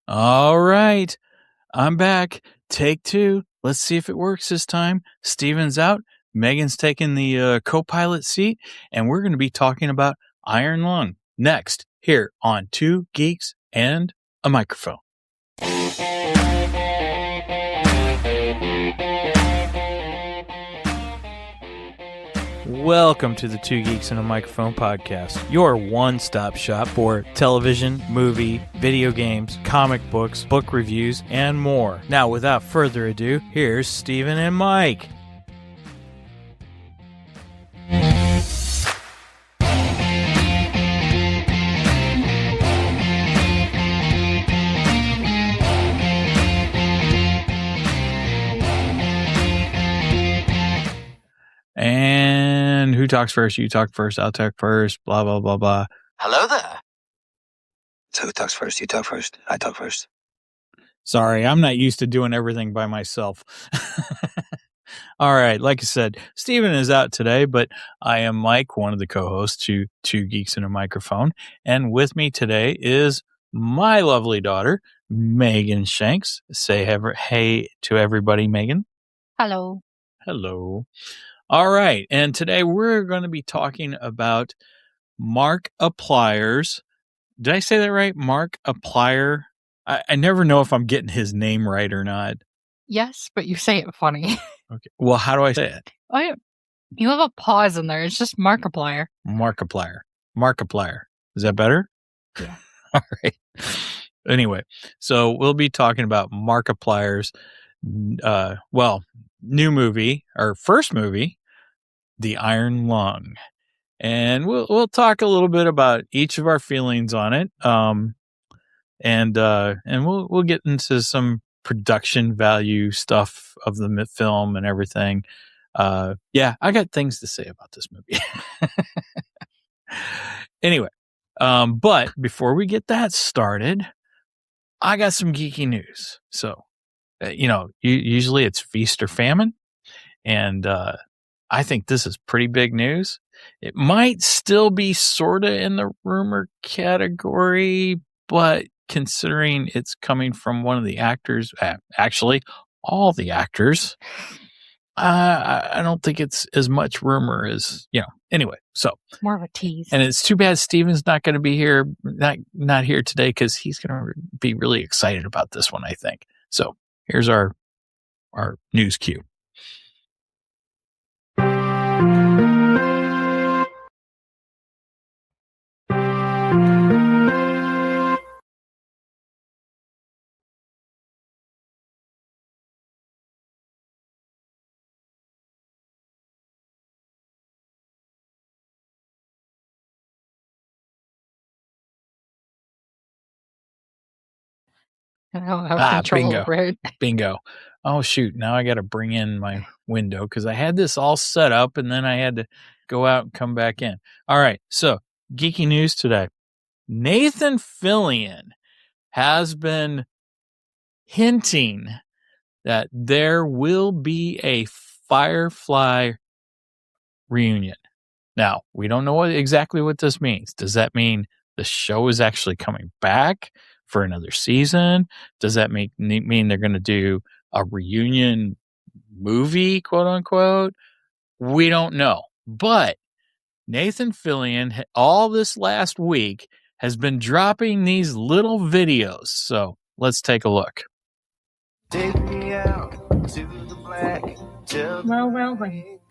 All right. I'm back. Take two. Let's see if it works this time. Steven's out. Megan's taking the co-pilot seat, and we're going to be talking about Iron Lung next here on Two Geeks and a Microphone. Welcome to the Two Geeks and a Microphone podcast, your one-stop shop for television, movie, video games, comic books, book reviews, and more. Now, without further ado, here's Steven and Mike. And who talks first? You talk first. I'll talk first. Blah, blah, blah, blah. Hello there. So who talks first? You talk first. I talk first. Sorry, I'm not used to doing everything by myself. All right. Like I said, Steven is out today, but I am Mike, one of the co-hosts to Two Geeks and a Microphone. And with me today is my lovely daughter, Megan Shanks. Say hey to everybody, Megan. Hello. Hello. All right. And today we're going to be talking about Markiplier's. Did I say that right? Markiplier? I never know if I'm getting his name right or not. Yes, but you say it funny. Okay. Well, how do I say it? Oh, yeah. You have a pause in there. It's just Markiplier. Markiplier. Is that better? Yeah. All right. Anyway, so we'll be talking about Markiplier's, new movie, or first movie, The Iron Lung. And we'll talk a little bit about each of our feelings on it. And we'll get into some production value stuff of the film and everything. Yeah, I got things to say about this movie. Anyway, but before we get that started, I got some geeky news. So, usually it's feast or famine, and I think this is pretty big news. It might still be sort of in the rumor category, but considering it's coming from one of the actors, actually all the actors, I don't think it's as much rumor as, anyway, so. It's more of a tease. And it's too bad Steven's not going to be here, not here today, because he's going to be really excited about this one, I think. So here's our news cue. I don't have control over it. Bingo. Oh, shoot. Now I got to bring in my window because I had this all set up and then I had to go out and come back in. All right. So, geeky news today. Nathan Fillion has been hinting that there will be a Firefly reunion. Now, we don't know exactly what this means. Does that mean the show is actually coming back for another season? Does that mean they're going to do a reunion movie, quote unquote? We don't know. But Nathan Fillion, all this last week, has been dropping these little videos. So let's take a look. Take me out to the black. Well.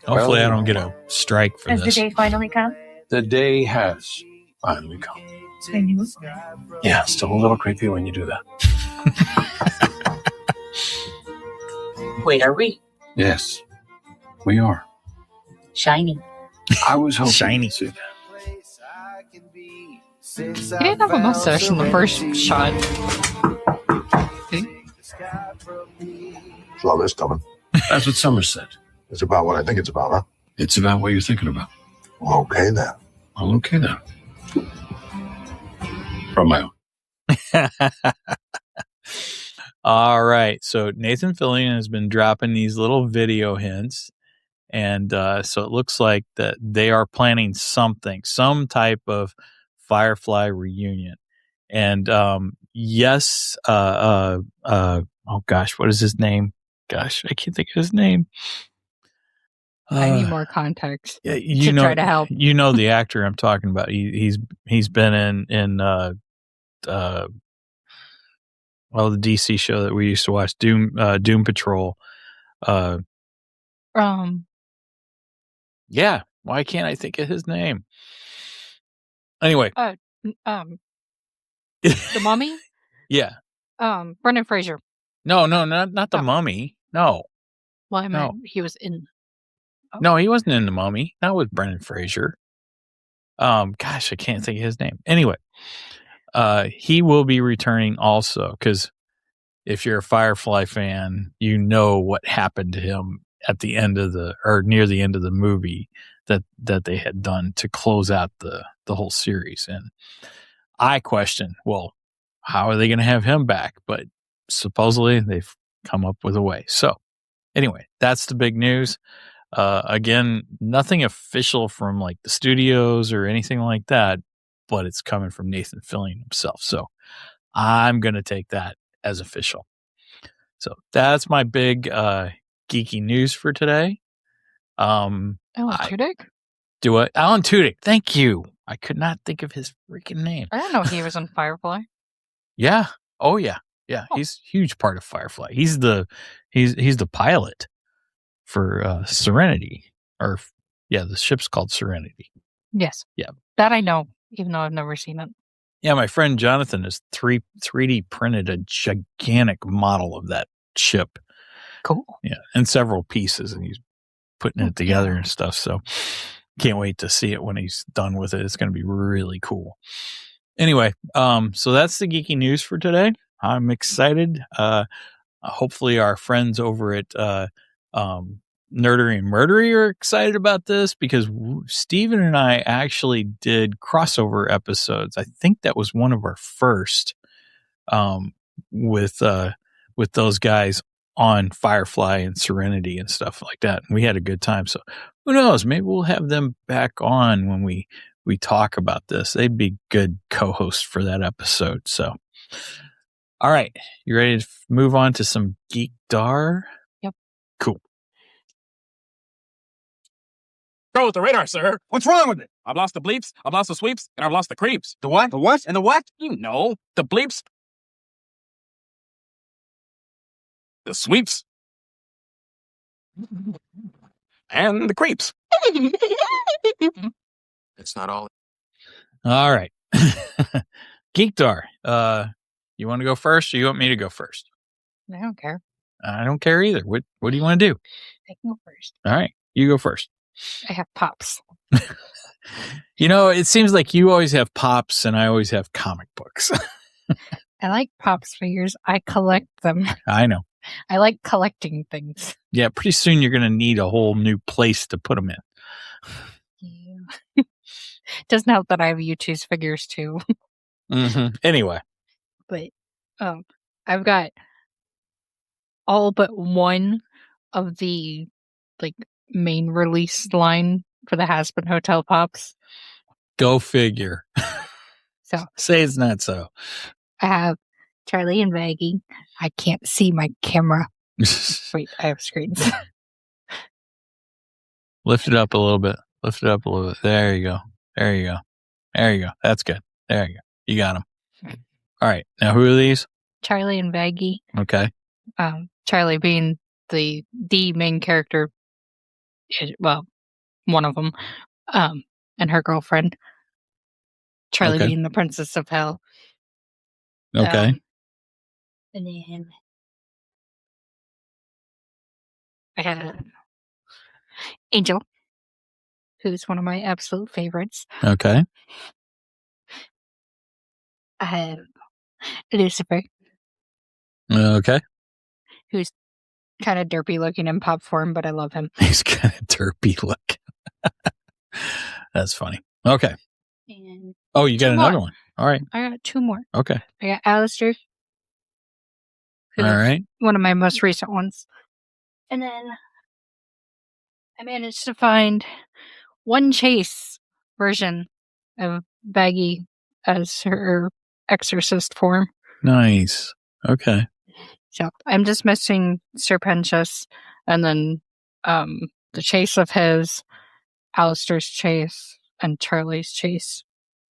Hopefully I don't get a strike for Has this. the day finally come? The day has finally come. I knew. Yeah, it's still a little creepy when you do that. Wait, are we? Yes, we are. Shiny. I was hoping Shiny. to see that. He didn't have a mustache in the first shot. Saw this coming. That's what Summer said. It's about what I think it's about, huh? It's about what you're thinking about. Well, okay then. Well, okay then. From my own. All right. So Nathan Fillion has been dropping these little video hints. And so it looks like that they are planning some type of Firefly reunion. And yes. Oh gosh, what is his name? Gosh, I can't think of his name. I need more context. Yeah, to try to help. You know the actor I'm talking about. He's been in the DC show that we used to watch, Doom Patrol. Yeah. Why can't I think of his name? Anyway. The Mummy? Yeah. Brendan Fraser. No, not the Mummy. No. Well, I meant he was in. Oh. No, he wasn't in the Mummy. Not with Brendan Fraser. Gosh, I can't think of his name. Anyway, he will be returning also, because if you're a Firefly fan, you know what happened to him at the end of near the end of the movie that they had done to close out the whole series. And I question, well, how are they going to have him back? But supposedly they've come up with a way. So anyway, that's the big news. Again, nothing official from like the studios or anything like that, but it's coming from Nathan Fillion himself. So I'm going to take that as official. So that's my big geeky news for today. Alan Tudyk? Alan Tudyk. Thank you. I could not think of his freaking name. I didn't know he was on Firefly. Yeah. Oh yeah. Yeah. Oh. He's a huge part of Firefly. He's the pilot for Serenity, or the ship's called Serenity. Yes. Yeah. That I know, even though I've never seen it. Yeah, my friend Jonathan has 3D printed a gigantic model of that ship. Cool. Yeah, in several pieces, and he's putting it together and stuff. So can't wait to see it when he's done with it. It's going to be really cool. Anyway, so that's the geeky news for today. I'm excited. Hopefully our friends over at Nerdery and Murdery are excited about this, because Steven and I actually did crossover episodes. I think that was one of our first with those guys on Firefly and Serenity and stuff like that. And we had a good time. So who knows? Maybe we'll have them back on when we talk about this. They'd be good co-hosts for that episode. So, all right. You ready to move on to some Geekdar? Yep. Cool. Go with the radar, sir. What's wrong with it? I've lost the bleeps, I've lost the sweeps, and I've lost the creeps. The what? The what? And the what? You know, the bleeps, the sweeps, and the creeps. It's not all. All right. Geekdar, you want to go first, or you want me to go first? I don't care. I don't care either. What do you want to do? I can go first. All right. You go first. I have Pops. You know, it seems like you always have Pops and I always have comic books. I like Pops figures. I collect them. I know. I like collecting things. Yeah, pretty soon you're going to need a whole new place to put them in. Yeah. Doesn't help that I have U2's figures too. Mm-hmm. Anyway. But I've got all but one of the main release line for the Hazbin Hotel Pops. Go figure. So say it's not so. I have Charlie and Maggie. I can't see my camera. Wait, I have screens. Lift it up a little bit. Lift it up a little bit. There you go. There you go. There you go. That's good. There you go. You got them. All right. Now, who are these? Charlie and Maggie. Okay. Charlie being the main character. Well, one of them. And her girlfriend. Charlie being the Princess of Hell. Okay. And then I had Angel, who's one of my absolute favorites. Okay. I have Lucifer. Okay. Who's kind of derpy looking in pop form, but I love him. He's kind of derpy looking. That's funny. Okay. And you got another one. All right. I got two more. Okay. I got Alistair. All right. One of my most recent ones. And then I managed to find one Chase version of Baggy as her exorcist form. Nice. Okay. So I'm just missing Serpentius and then the chase of his, Alistair's chase, and Charlie's chase.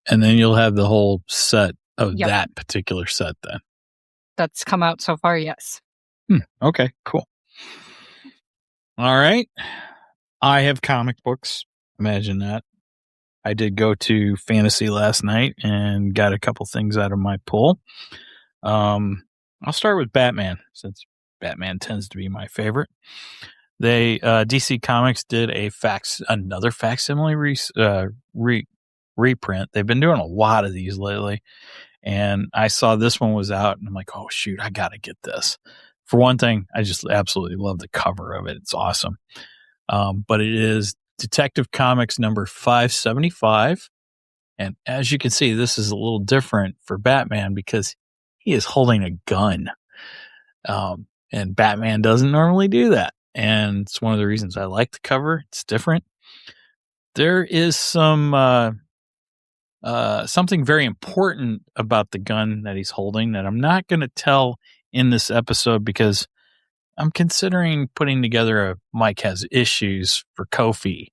And then you'll have the whole set of Yep. that particular set then. That's come out so far, yes. Okay, cool. All right. I have comic books. Imagine that. I did go to Fantasy last night and got a couple things out of my pull. I'll start with Batman, since Batman tends to be my favorite. They DC Comics did another facsimile reprint. They've been doing a lot of these lately, and I saw this one was out, and I'm like, oh shoot, I gotta get this. For one thing, I just absolutely love the cover of it. It's awesome. But it is Detective Comics number 575. And as you can see, this is a little different for Batman because he is holding a gun. And Batman doesn't normally do that. And it's one of the reasons I like the cover. It's different. There is something very important about the gun that he's holding that I'm not going to tell in this episode because I'm considering putting together a Mike Has Issues for Kofi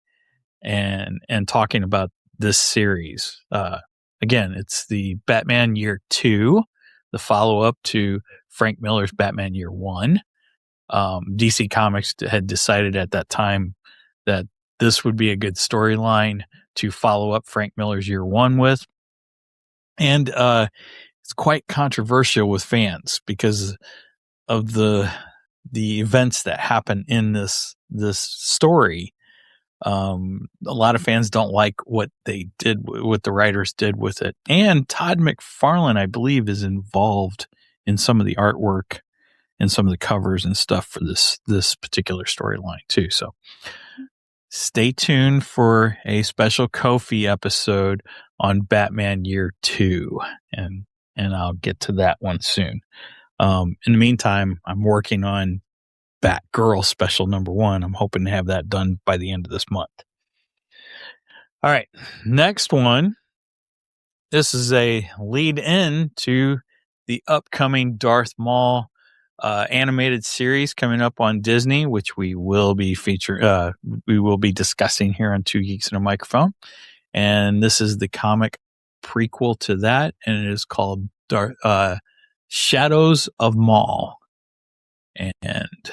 and talking about this series. Again, it's the Batman Year 2, the follow-up to Frank Miller's Batman Year 1. DC Comics had decided at that time that this would be a good storyline to follow up Frank Miller's Year 1 with. And it's quite controversial with fans because of the events that happen in this story. A lot of fans don't like what they did, what the writers did with it. And Todd McFarlane, I believe, is involved in some of the artwork and some of the covers and stuff for this particular storyline too. So stay tuned for a special Kofi episode on Batman Year 2, and I'll get to that one soon. In the meantime, I'm working on Batgirl special number 1. I'm hoping to have that done by the end of this month. All right, next one. This is a lead in to the upcoming Darth Maul animated series coming up on Disney, which we will be discussing here on Two Geeks and a Microphone. And this is the comic prequel to that, and it is called Shadows of Maul. And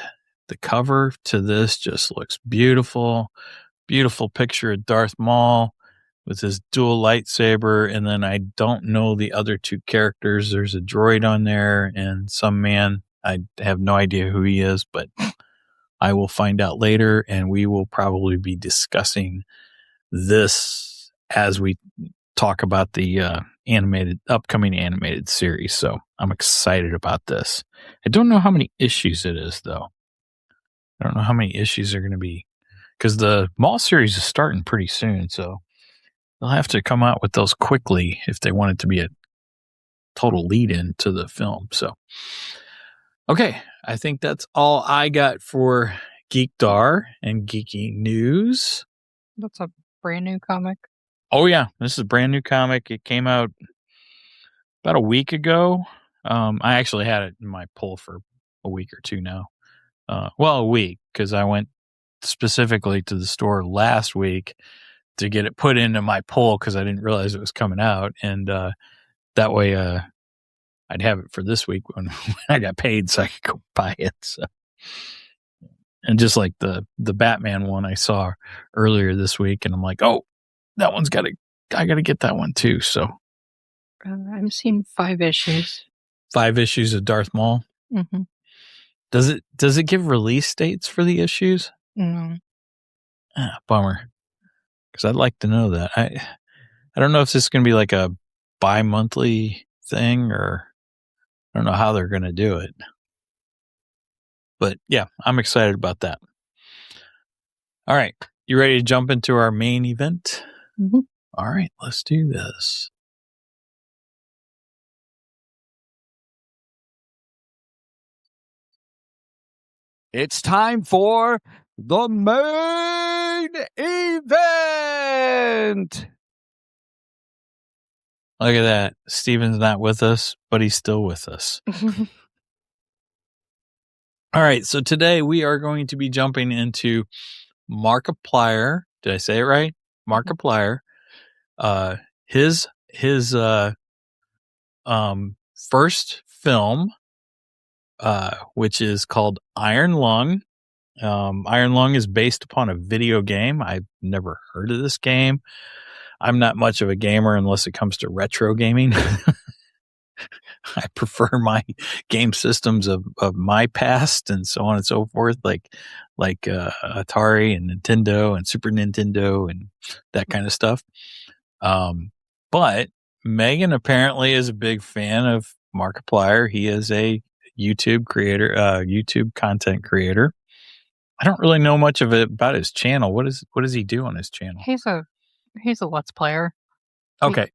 the cover to this just looks beautiful. Beautiful picture of Darth Maul with his dual lightsaber. And then I don't know the other two characters. There's a droid on there and some man. I have no idea who he is, but I will find out later. And we will probably be discussing this as we talk about the upcoming animated series. So I'm excited about this. I don't know how many issues it is, though. I don't know how many issues are going to be, because the Maul series is starting pretty soon. So they'll have to come out with those quickly if they want it to be a total lead in to the film. So, okay. I think that's all I got for Geekdar and Geeky News. That's a brand new comic. Oh, yeah. This is a brand new comic. It came out about a week ago. I actually had it in my pull for a week or two now. A week, because I went specifically to the store last week to get it put into my pull because I didn't realize it was coming out. And that way I'd have it for this week when I got paid so I could go buy it. So. And just like the Batman one I saw earlier this week, and I'm like, oh, that one's I got to get that one too. So I'm seeing 5 issues. 5 issues of Darth Maul. Mm-hmm. Does it give release dates for the issues? No. Bummer. Because I'd like to know that. I don't know if this is going to be like a bi-monthly thing, or I don't know how they're going to do it. But yeah, I'm excited about that. All right. You ready to jump into our main event? Mm-hmm. All right, let's do this. It's time for the main event. Look at that. Steven's not with us, but he's still with us. All right. So today we are going to be jumping into Markiplier. Did I say it right? Markiplier. His first film, which is called Iron Lung. Iron Lung is based upon a video game. I've never heard of this game. I'm not much of a gamer unless it comes to retro gaming. I prefer my game systems of my past and so on and so forth, like Atari and Nintendo and Super Nintendo and that kind of stuff. But Megan apparently is a big fan of Markiplier. He is a YouTube creator, YouTube content creator. I don't really know much of it about his channel. What does he do on his channel? He's a Let's Player. Okay.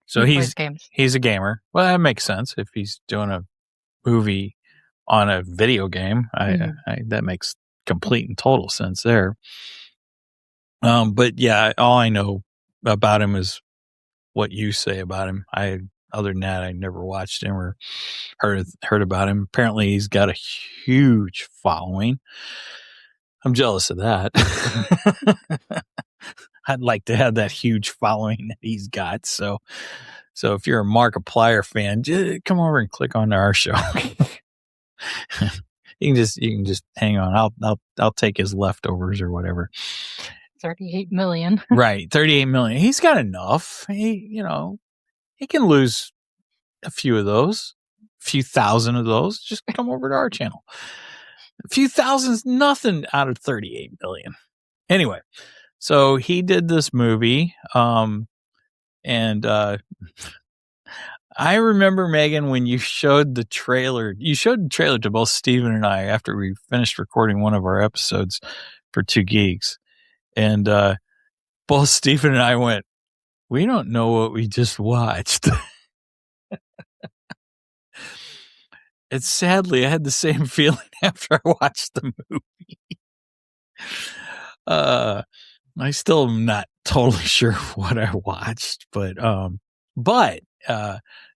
So he plays games. He's a gamer. Well, that makes sense. If he's doing a movie on a video game, that makes complete and total sense there. But yeah, all I know about him is what you say about him. Other than that, I never watched him or heard about him. Apparently he's got a huge following. I'm jealous of that. I'd like to have that huge following that he's got. So if you're a Markiplier fan, just come over and click on our show. you can just hang on. I'll take his leftovers or whatever. 38 million. Right, 38 million. He's got enough. He can lose a few of those, a few thousand of those. Just come over to our channel. A few thousand's nothing out of 38 million. Anyway, so he did this movie, and I remember, Megan, when you showed the trailer. You showed the trailer to both Steven and I after we finished recording one of our episodes for Two Geeks, and both Steven and I went, "We don't know what we just watched." And sadly, I had the same feeling after I watched the movie. I still am not totally sure what I watched, but no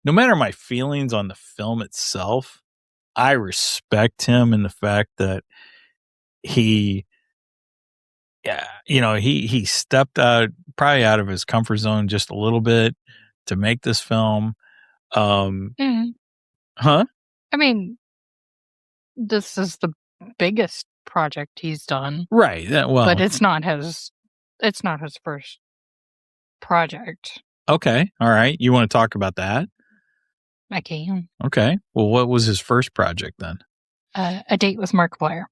matter my feelings on the film itself, I respect him in the fact that he stepped probably out of his comfort zone just a little bit to make this film. Huh? I mean, this is the biggest project he's done, right? But it's not his first project. Okay, all right. You want to talk about that? I can. Okay. Well, what was his first project then? A Date with Markiplier.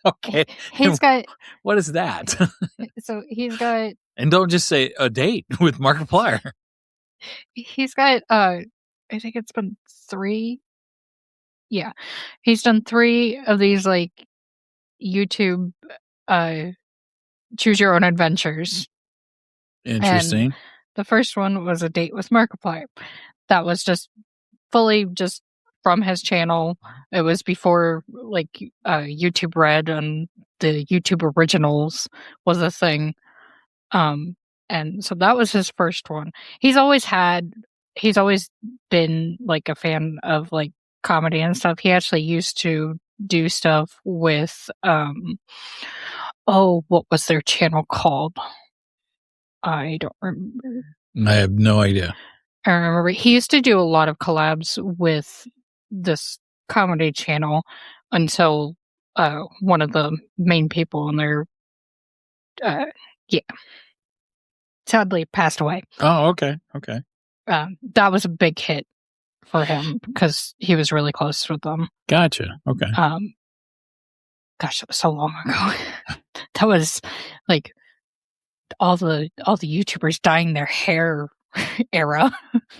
Okay. He's got. What is that? So he's got. And don't just say A Date with Markiplier. He's got. I think it's been 3. Yeah, he's done 3 of these like YouTube choose your own adventures. Interesting. And the first one was A Date with Markiplier. That was just fully just from his channel. It was before like YouTube Red and the YouTube Originals was a thing. And so that was his first one. He's always been like a fan of like comedy and stuff. He actually used to do stuff with what was their channel called? I don't remember. I have no idea. I remember he used to do a lot of collabs with this comedy channel until one of the main people in there sadly passed away. Oh, okay. That was a big hit for him because he was really close with them. Gotcha. Okay. Gosh, that was so long ago. That was like all the YouTubers dyeing their hair era.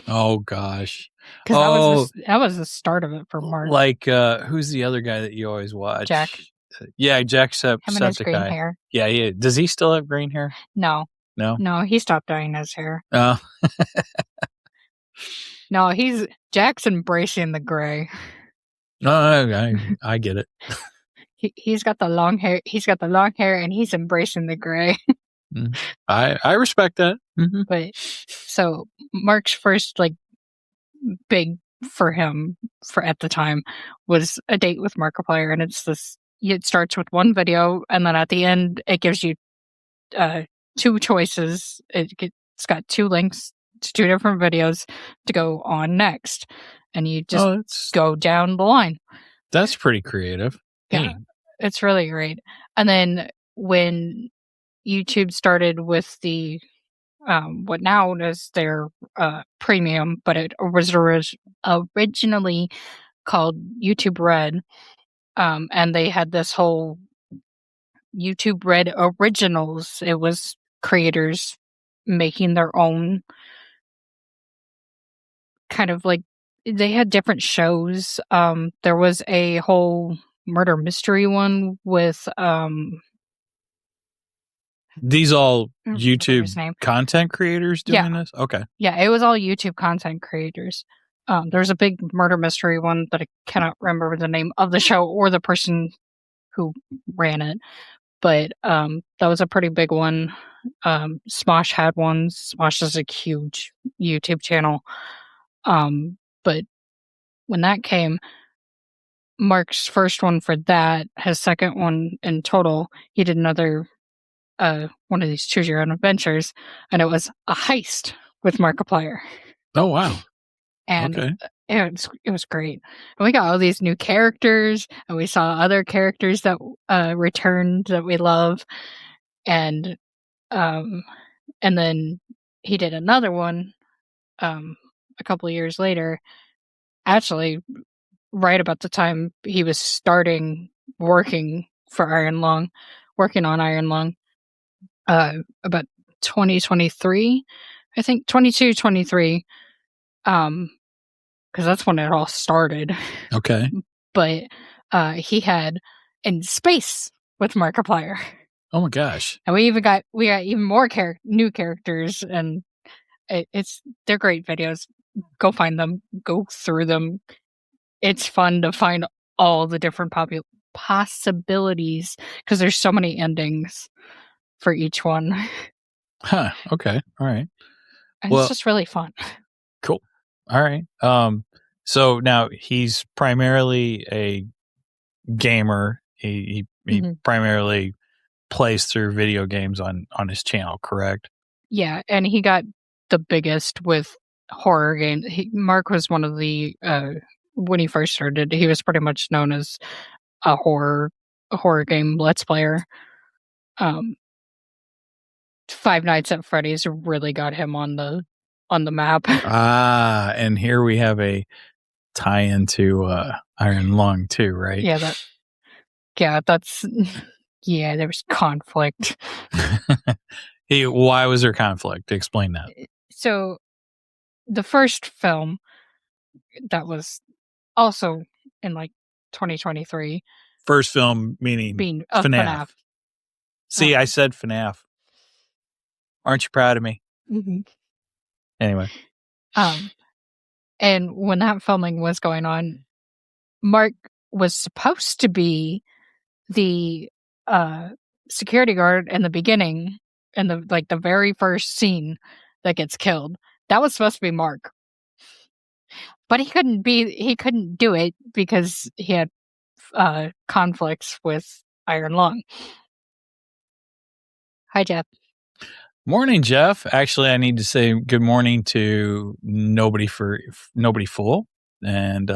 Oh gosh. Because that was the start of it for Mark. Like who's the other guy that you always watch? Jack. Yeah, Jack Him and his green Septiceye. hair. Yeah. Does he still have green hair? No, he stopped dyeing his hair. Oh. No, Jack's embracing the gray. No, I get it. He's got the long hair. He's got the long hair, and he's embracing the gray. I respect that. Mm-hmm. But so Mark's first like big for him for at the time was a date with Markiplier, and it's this. It starts with one video, and then at the end, it gives you two choices. It's got two links to two different videos to go on next, and you just go down the line. That's pretty creative. Yeah, it's really great. And then when YouTube started with the what now is their premium, but it was originally called YouTube Red, and they had this whole YouTube Red Originals. It was creators making their own kind of like they had different shows. There was a whole murder mystery one with these all I forget his YouTube name. content creators doing this? Okay. Yeah, it was all YouTube content creators. There's a big murder mystery one that I cannot remember the name of the show or the person who ran it. But that was a pretty big one. Smosh had one. Smosh is a huge YouTube channel. But when that came, Mark's first one for that, his second one in total, he did another one of these choose your own adventures, and it was a heist with Markiplier. Oh wow. And okay. it was great. And we got all these new characters, and we saw other characters that returned that we love. And then he did another one a couple of years later, actually right about the time he was starting working on Iron Lung, about 2023, I think 22, 23, because that's when it all started. Okay. But he had In Space with Markiplier. Oh my gosh. And we got even more new characters, and they're great videos. Go find them, go through them. It's fun to find all the different possibilities because there's so many endings for each one. Huh. Okay. All right. And it's just really fun. Cool. All right. So now he's primarily a gamer. He primarily plays through video games on his channel, correct? Yeah, and he got the biggest with horror games. Mark was one of the when he first started, he was pretty much known as a horror game let's player. Five Nights at Freddy's really got him on the map. And here we have a tie into Iron Lung too, right? Yeah, that's there was conflict. Why was there conflict? Explain that. So the first film that was also in like 2023. First film meaning being FNAF. See, I said FNAF. Aren't you proud of me? Mm-hmm. Anyway. And when that filming was going on, Mark was supposed to be the security guard in the beginning, in the very first scene that gets killed. That was supposed to be Mark. But he couldn't do it because he had conflicts with Iron Lung. Hi, Jeff. Morning, Jeff. Actually, I need to say good morning to Nobody Fool. And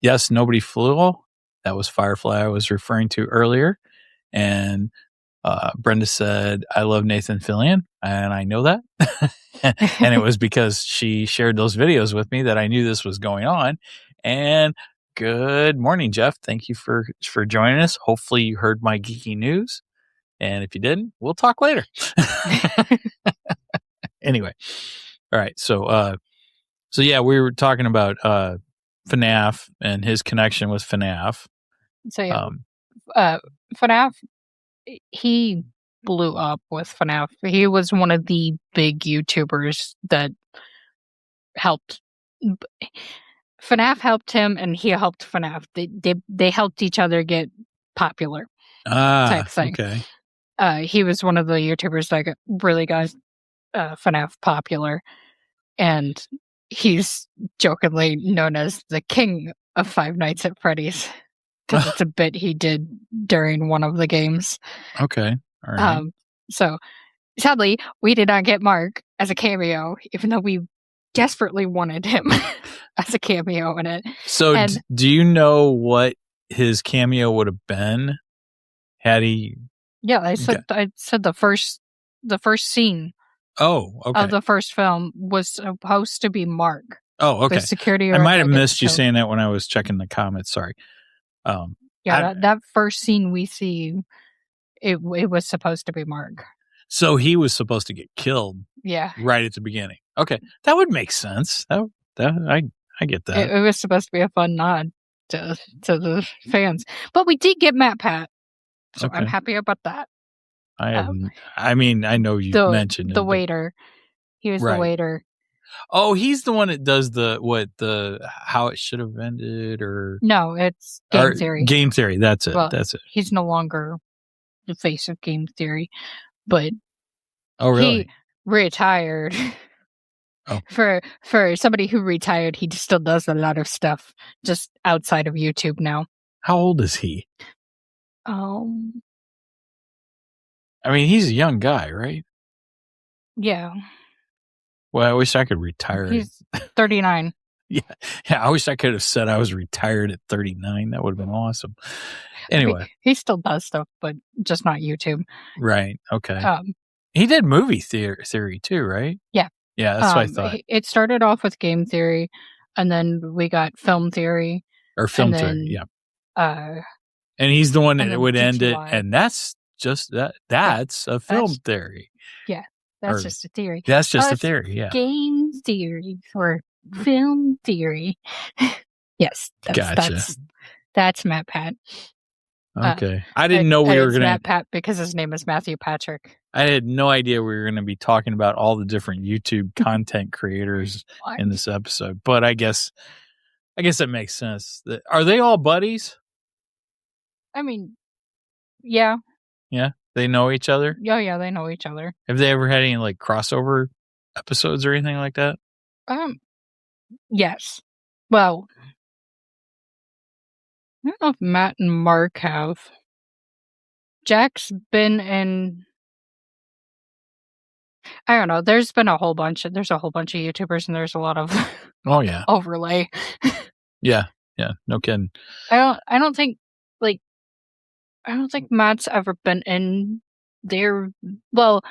yes, Nobody Fool. That was Firefly I was referring to earlier. And Brenda said, I love Nathan Fillion. And I know that. And it was because she shared those videos with me that I knew this was going on. And good morning, Jeff. Thank you for joining us. Hopefully you heard my geeky news. And if you didn't, we'll talk later. Anyway. All right. So yeah, we were talking about FNAF and his connection with FNAF. So yeah, FNAF, he blew up with FNAF. He was one of the big YouTubers that helped. FNAF helped him, and he helped FNAF. They helped each other get popular. Type thing. Okay. He was one of the YouTubers that really got FNAF popular, and he's jokingly known as the king of Five Nights at Freddy's because it's a bit he did during one of the games. Okay. All right. So sadly, we did not get Mark as a cameo, even though we desperately wanted him as a cameo in it. So And- do you know what his cameo would have been had he? Yeah, I said the first scene Oh, okay. of the first film was supposed to be Mark. Oh, okay. The security. I might have gets missed you killed. saying that when I was checking the comments. Sorry. Yeah, that first scene we see, it was supposed to be Mark. So he was supposed to get killed. Yeah. Right at the beginning. Okay, that would make sense. I get that. It was supposed to be a fun nod to the fans, but we did get Matt Pat, so I'm Okay. happy about that. I mean, I know you mentioned the it, waiter. He was Right. the waiter. Oh, he's the one that does the how it should have ended, or No, it's Game Theory. Game Theory. That's it. Well, That's it. He's no longer the face of Game Theory, but Oh, really? he retired. Oh. For somebody who retired, he still does a lot of stuff just outside of YouTube now. How old is he? I mean, he's a young guy, right? Yeah. Well, I wish I could retire. He's 39. Yeah, I wish I could have said I was retired at 39. That would have been awesome. Anyway, he still does stuff, but just not YouTube. Right. Okay. He did movie theory too, right? Yeah. Yeah, that's what I thought. It started off with Game Theory, and then we got Film Theory. Or Film Theory, yeah. And he's the one that would end it, and that's just that. That's a film theory. Yeah, that's just a theory. That's just a theory, yeah. Game Theory or Film Theory. Yes, that's Matt Pat. Okay. I didn't know we were going to... Matt Pat because his name is Matthew Patrick. I had no idea we were going to be talking about all the different YouTube content creators in this episode, but I guess it makes sense. Are they all buddies? I mean, yeah. Yeah? They know each other? Yeah, they know each other. Have they ever had any like crossover episodes or anything like that? Yes. Well, I don't know if Matt and Mark have. Jack's been in... I don't know. There's a whole bunch of YouTubers, and there's a lot of overlay. Yeah, no kidding. I don't think Matt's ever been in there. Well,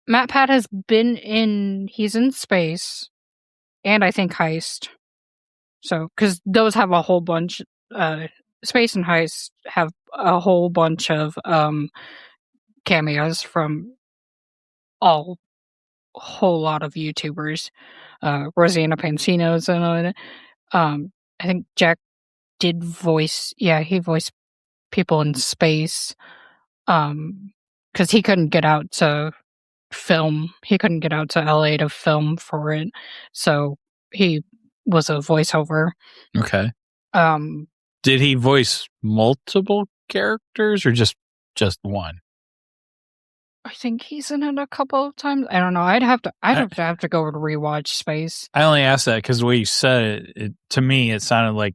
Matt Pat has been in. He's in Space, and I think Heist. So, because those have a whole bunch. Space and Heist have a whole bunch of cameos from a whole lot of YouTubers. Rosanna Pansino's in it. I think Jack did voice. Yeah, he voiced people in Space. Because he couldn't get out to film. He couldn't get out to LA to film for it, so he was a voiceover. Okay. Did he voice multiple characters or just one? I think he's in it a couple of times. I don't know. I'd have to go to rewatch Space. I only asked that because the way you said it, to me, it sounded like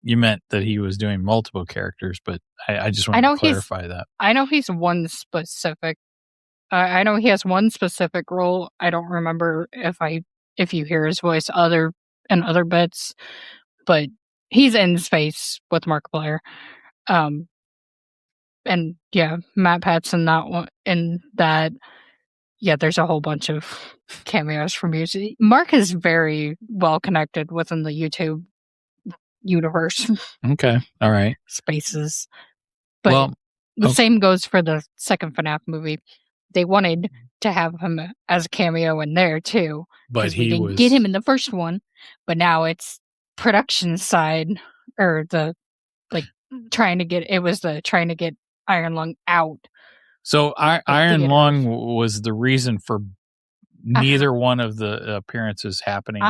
you meant that he was doing multiple characters, but I just want to clarify that. I know he's one specific. I know he has one specific role. I don't remember if you hear his voice in other bits, but he's in Space with Mark Blair. And yeah, Matt Pat's in that one. In that, yeah, there's a whole bunch of cameos from music. Mark is very well connected within the YouTube universe. Okay, all right. Spaces, but the same goes for the second FNAF movie. They wanted to have him as a cameo in there too, but we didn't get him in the first one. But now it's production side or trying to get Iron Lung out. So Iron Lung was the reason for neither one of the appearances happening.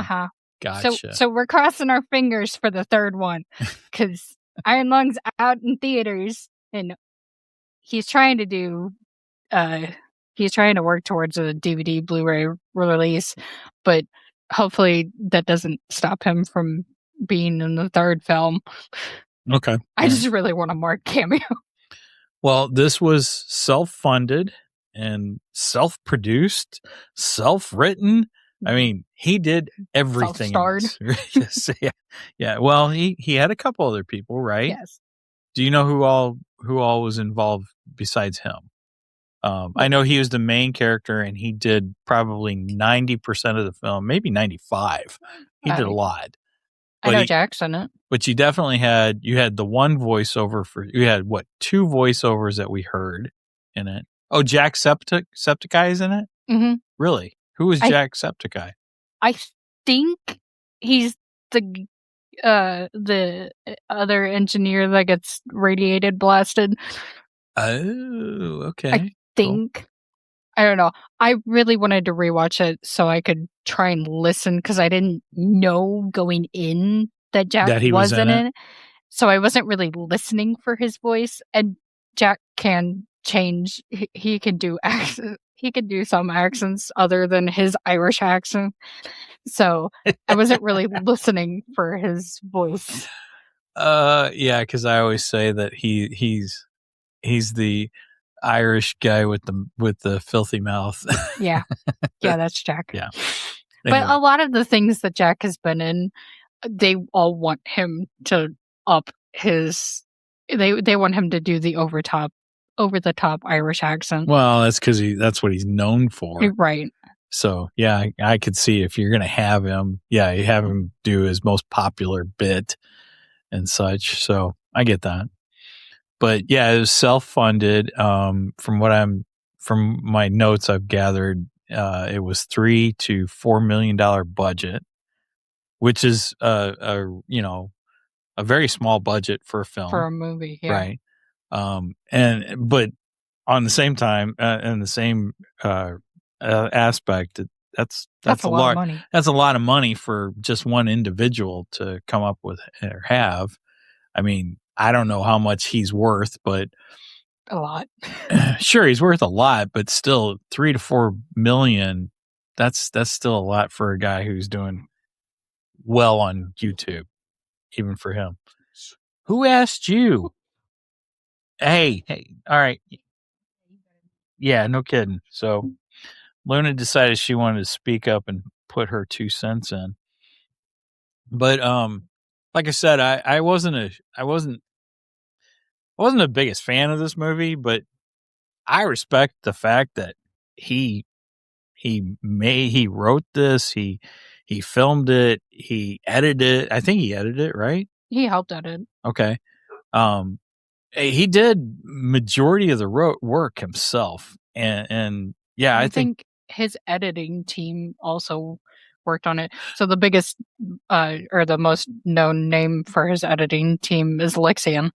Gotcha. So we're crossing our fingers for the third one because Iron Lung's out in theaters and he's trying to do he's trying to work towards a DVD Blu-ray release, but hopefully that doesn't stop him from being in the third film. Okay. I just really want a Mark cameo. Well, this was self-funded and self-produced, self-written. I mean, he did everything. Self-starred. Yes, yeah. Well, he had a couple other people, right? Yes. Do you know who all was involved besides him? I know he was the main character, and he did probably 90% of the film, maybe 95. He did a lot. I know But Jack's in it. But you definitely had the one voiceover you had two voiceovers that we heard in it. Oh, Jack Septiceye is in it? Mm-hmm. Really? Who is Jack Septiceye? I think he's the other engineer that gets radiated blasted. Oh, okay. I think. Cool. I don't know. I really wanted to rewatch it so I could try and listen because I didn't know going in that Jack was in it. So I wasn't really listening for his voice. And Jack can change. He can do accent. He can do some accents other than his Irish accent. So I wasn't really listening for his voice. Yeah, because I always say that he's the Irish guy with the filthy mouth. Yeah, that's Jack. Yeah, anyway. But a lot of the things that Jack has been in, they all want him to up his. They want him to do the over the top Irish accent. Well, that's because that's what he's known for, right? So yeah, I could see if you're gonna have him, you have him do his most popular bit and such. So I get that. But yeah, it was self-funded. From my notes I've gathered, it was $3 to $4 million budget, which is a very small budget for a film, for a movie, yeah. Right? But on the same time, in the same aspect, that's a lot of money. That's a lot of money for just one individual to come up with or have. I mean, I don't know how much he's worth, but a lot. Sure, he's worth a lot, but still, $3 to $4 million. That's still a lot for a guy who's doing well on YouTube, even for him. Who asked you? Hey, all right. Yeah, no kidding. So Luna decided she wanted to speak up and put her 2 cents in. But like I said, I wasn't the biggest fan of this movie, but I respect the fact that he wrote this, he filmed it, he edited it. I think he edited it, right? He helped edit. Okay. He did majority of the work himself, and yeah, I think his editing team also worked on it. So the biggest or the most known name for his editing team is Lixium.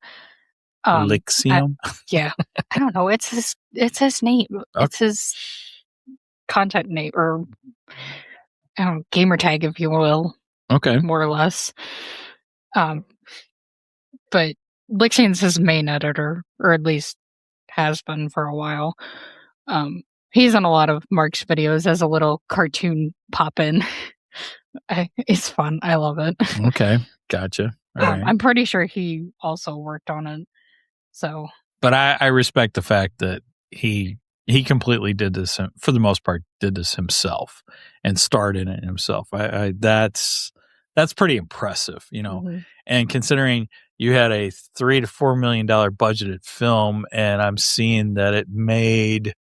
Lixium? Yeah. I don't know. It's his name. Okay. It's his content name or I don't know, gamer tag, if you will. Okay. More or less. But Lixium's his main editor, or at least has been for a while. He's in a lot of Mark's videos as a little cartoon pop-in. It's fun. I love it. Okay. Gotcha. All right. I'm pretty sure he also worked on it. So, but I respect the fact that he completely did this, for the most part, did this himself and starred in it himself. That's pretty impressive, Mm-hmm. And considering you had a $3 to $4 million budgeted film, and I'm seeing that it made,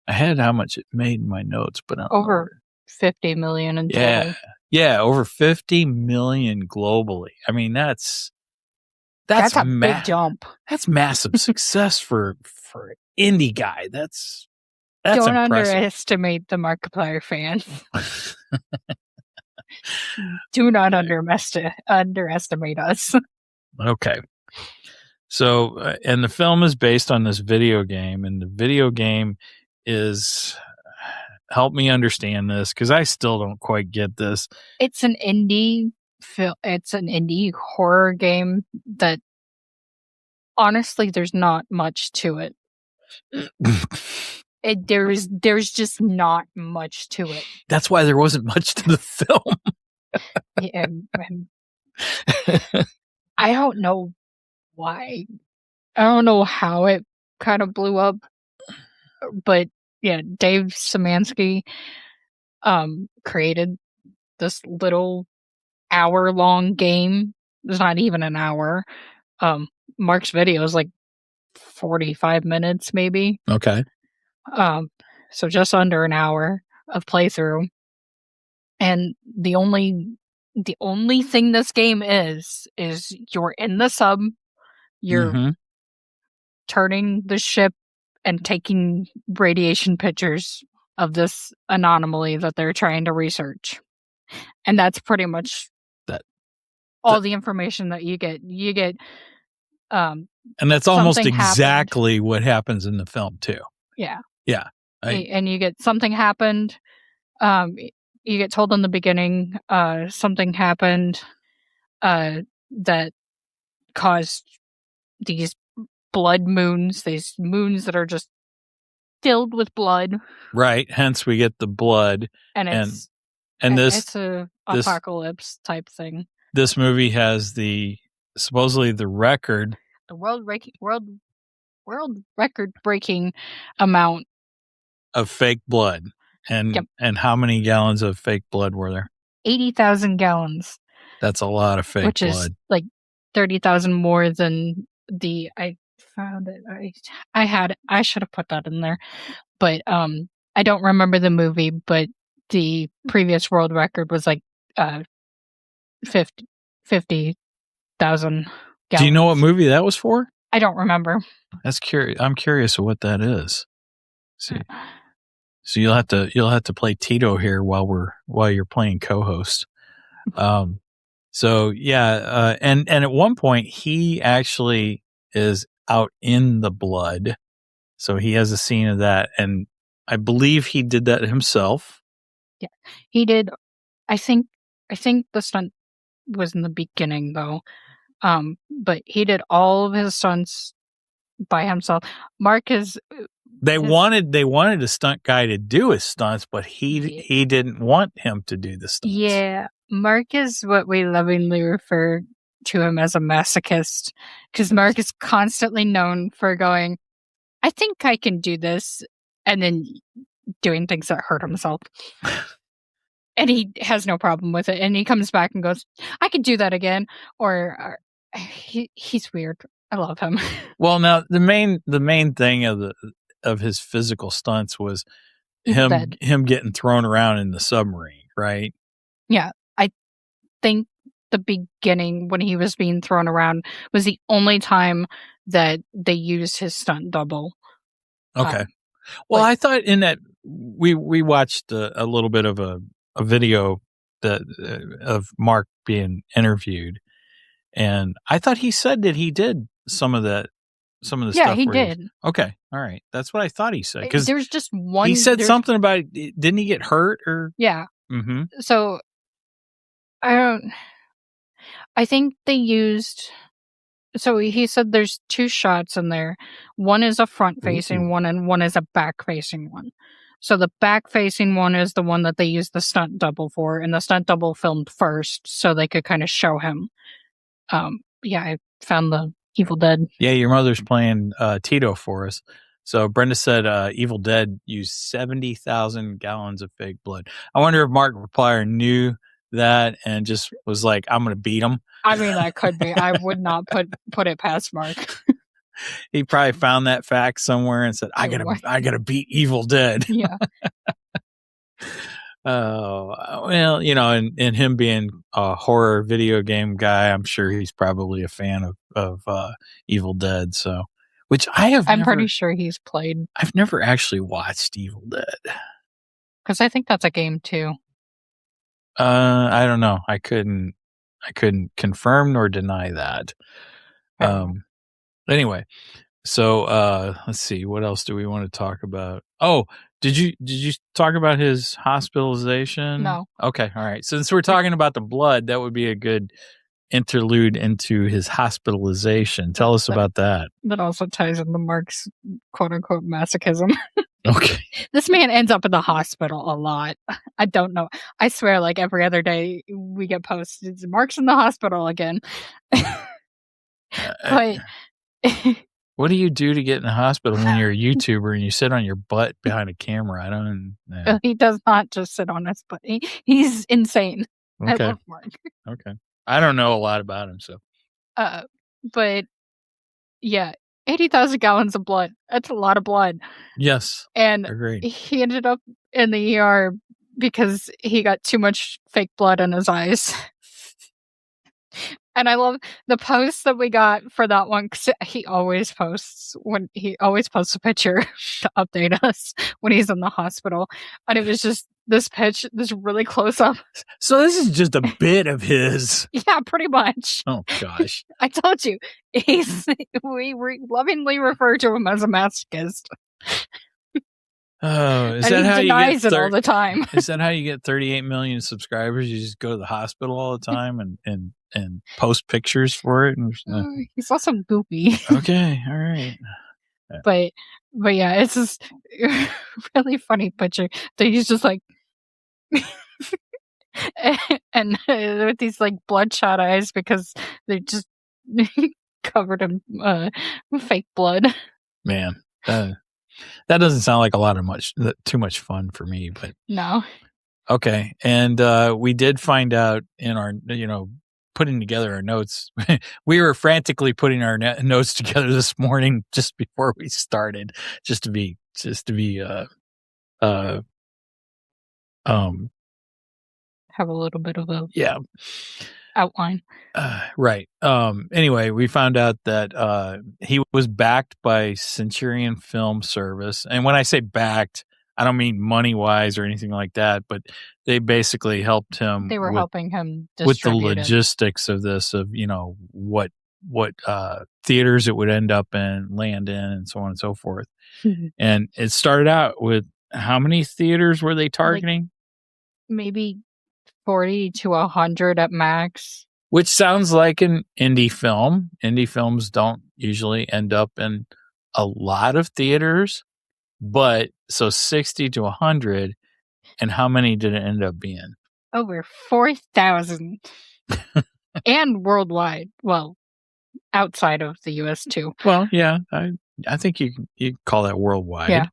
I had how much it made in my notes, but over 50 million in total. Yeah, over 50 million globally. I mean, that's a big jump. That's massive success for an indie guy. That's don't impressive. Underestimate the Markiplier fans. Do not underestimate us. Okay. So, and the film is based on this video game, and the video game is, help me understand this, because I still don't quite get this. It's an indie film. It's an indie horror game that, honestly, there's not much to it. There's just not much to it. That's why there wasn't much to the film. Yeah, and I don't know why. I don't know how it kind of blew up, but yeah, Dave Szymanski created this little hour-long game. It's not even an hour. Mark's video is like 45 minutes, maybe. Okay. So just under an hour of playthrough. And the only thing this game is you're in the sub, you're Mhm. turning the ship and taking radiation pictures of this anomaly that they're trying to research. And that's pretty much all the information that you get. You get and that's almost something exactly what happens in the film too. Yeah. Yeah. And you get something happened. You get told in the beginning something happened that caused these blood moons, these moons that are just filled with blood. Right. Hence we get the blood. And it's this a apocalypse type thing. This movie has supposedly the record. The world record breaking amount of fake blood. And how many gallons of fake blood were there? 80,000 gallons. That's a lot of fake which blood. Is like 30,000 more than I found it. I should have put that in there. But I don't remember the movie, but the previous world record was like 50,000 gallons. Do you know what movie that was for? I don't remember. That's curious. I'm curious of what that is. See. So you'll have to play Tito here while you're playing co-host. So yeah, and at one point he actually is out in the blood. So he has a scene of that, and I believe he did that himself. Yeah, he did. I think the stunt was in the beginning though. But he did all of his stunts by himself. Mark is. They wanted a stunt guy to do his stunts, but he didn't want him to do the stunts. Yeah, Mark is what we lovingly refer to him as a masochist, because Mark is constantly known for going, I think I can do this, and then doing things that hurt himself. And he has no problem with it, and he comes back and goes, I could do that again, or he's weird. I love him. Well, now the main thing of his physical stunts was him getting thrown around in the submarine, right? Yeah, I think the beginning when he was being thrown around was the only time that they used his stunt double. Okay. Well, I thought in that we watched a little bit of a video that of Mark being interviewed, and I thought he said that he did some of the stuff. Yeah, he did. Okay, all right, that's what I thought he said. Because there's just one. He said something about didn't he get hurt or? Yeah. Mm-hmm. So I think they used. So he said there's two shots in there. One is a front-facing one, and one is a back-facing one. So the back-facing one is the one that they used the stunt double for, and the stunt double filmed first, so they could kind of show him. Yeah, I found the Evil Dead. Yeah, your mother's playing Tito for us. So Brenda said Evil Dead used 70,000 gallons of fake blood. I wonder if Mark Replier knew that and just was like, I'm going to beat him. I mean, that could be. I would not put it past Mark. He probably found that fact somewhere and said, I gotta beat Evil Dead. Yeah. Well, you know, and him being a horror video game guy, I'm sure he's probably a fan of Evil Dead. So, which I'm pretty sure he's played. I've never actually watched Evil Dead. Because I think that's a game too. I don't know. I couldn't confirm nor deny that. Anyway, so let's see, what else do we want to talk about? Oh, did you talk about his hospitalization? No. Okay, all right. Since we're talking about the blood, that would be a good interlude into his hospitalization. Tell us about that. That also ties into Mark's quote unquote masochism. Okay. This man ends up in the hospital a lot. I don't know. I swear, like every other day we get posts. Mark's in the hospital again. But what do you do to get in the hospital when you're a YouTuber and you sit on your butt behind a camera? I don't know. He does not just sit on his butt. He's insane. Okay. I love Mark. Okay. I don't know a lot about him, so. But yeah, 80,000 gallons of blood. That's a lot of blood. Yes. And agreed. he ended up in the ER because he got too much fake blood in his eyes. And I love the post that we got for that one because he always posts a picture to update us when he's in the hospital. And it was just this really close up. So this is just a bit of his. Yeah, pretty much. Oh gosh. I told you. We lovingly refer to him as a masochist. Oh, is and that he how you denies get it all the time. Is that how you get 38 million subscribers? You just go to the hospital all the time and post pictures for it? He's also goopy. Okay, all right. But yeah, it's just really funny picture that he's just like and with these like bloodshot eyes because they just covered him with fake blood. Man, that doesn't sound like too much fun for me, but no. Okay, and we did find out in our putting together our notes. We were frantically putting our notes together this morning just before we started, just to be have a little bit of a outline. Right. Anyway, we found out that he was backed by Centurion Film Service, and when I say backed, I don't mean money wise or anything like that, but they basically helped him. They were helping him with the logistics of this, of what theaters it would end up in, land in, and so on and so forth. And it started out with how many theaters were they targeting? Like maybe 40 to 100 at max. Which sounds like an indie film. Indie films don't usually end up in a lot of theaters, but so 60 to 100. And how many did it end up being? Over 4,000. And worldwide. Well, outside of the US too. Well, yeah, I think you call that worldwide. Yeah.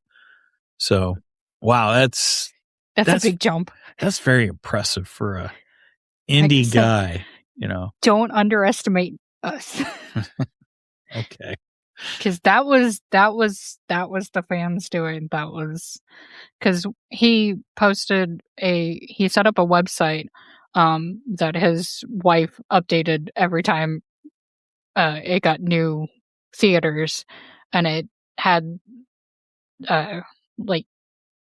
So, wow, that's a big jump. That's very impressive for a indie guy, Don't underestimate us. Okay. Because that was the fans doing. That was because he set up a website that his wife updated every time it got new theaters, and it had like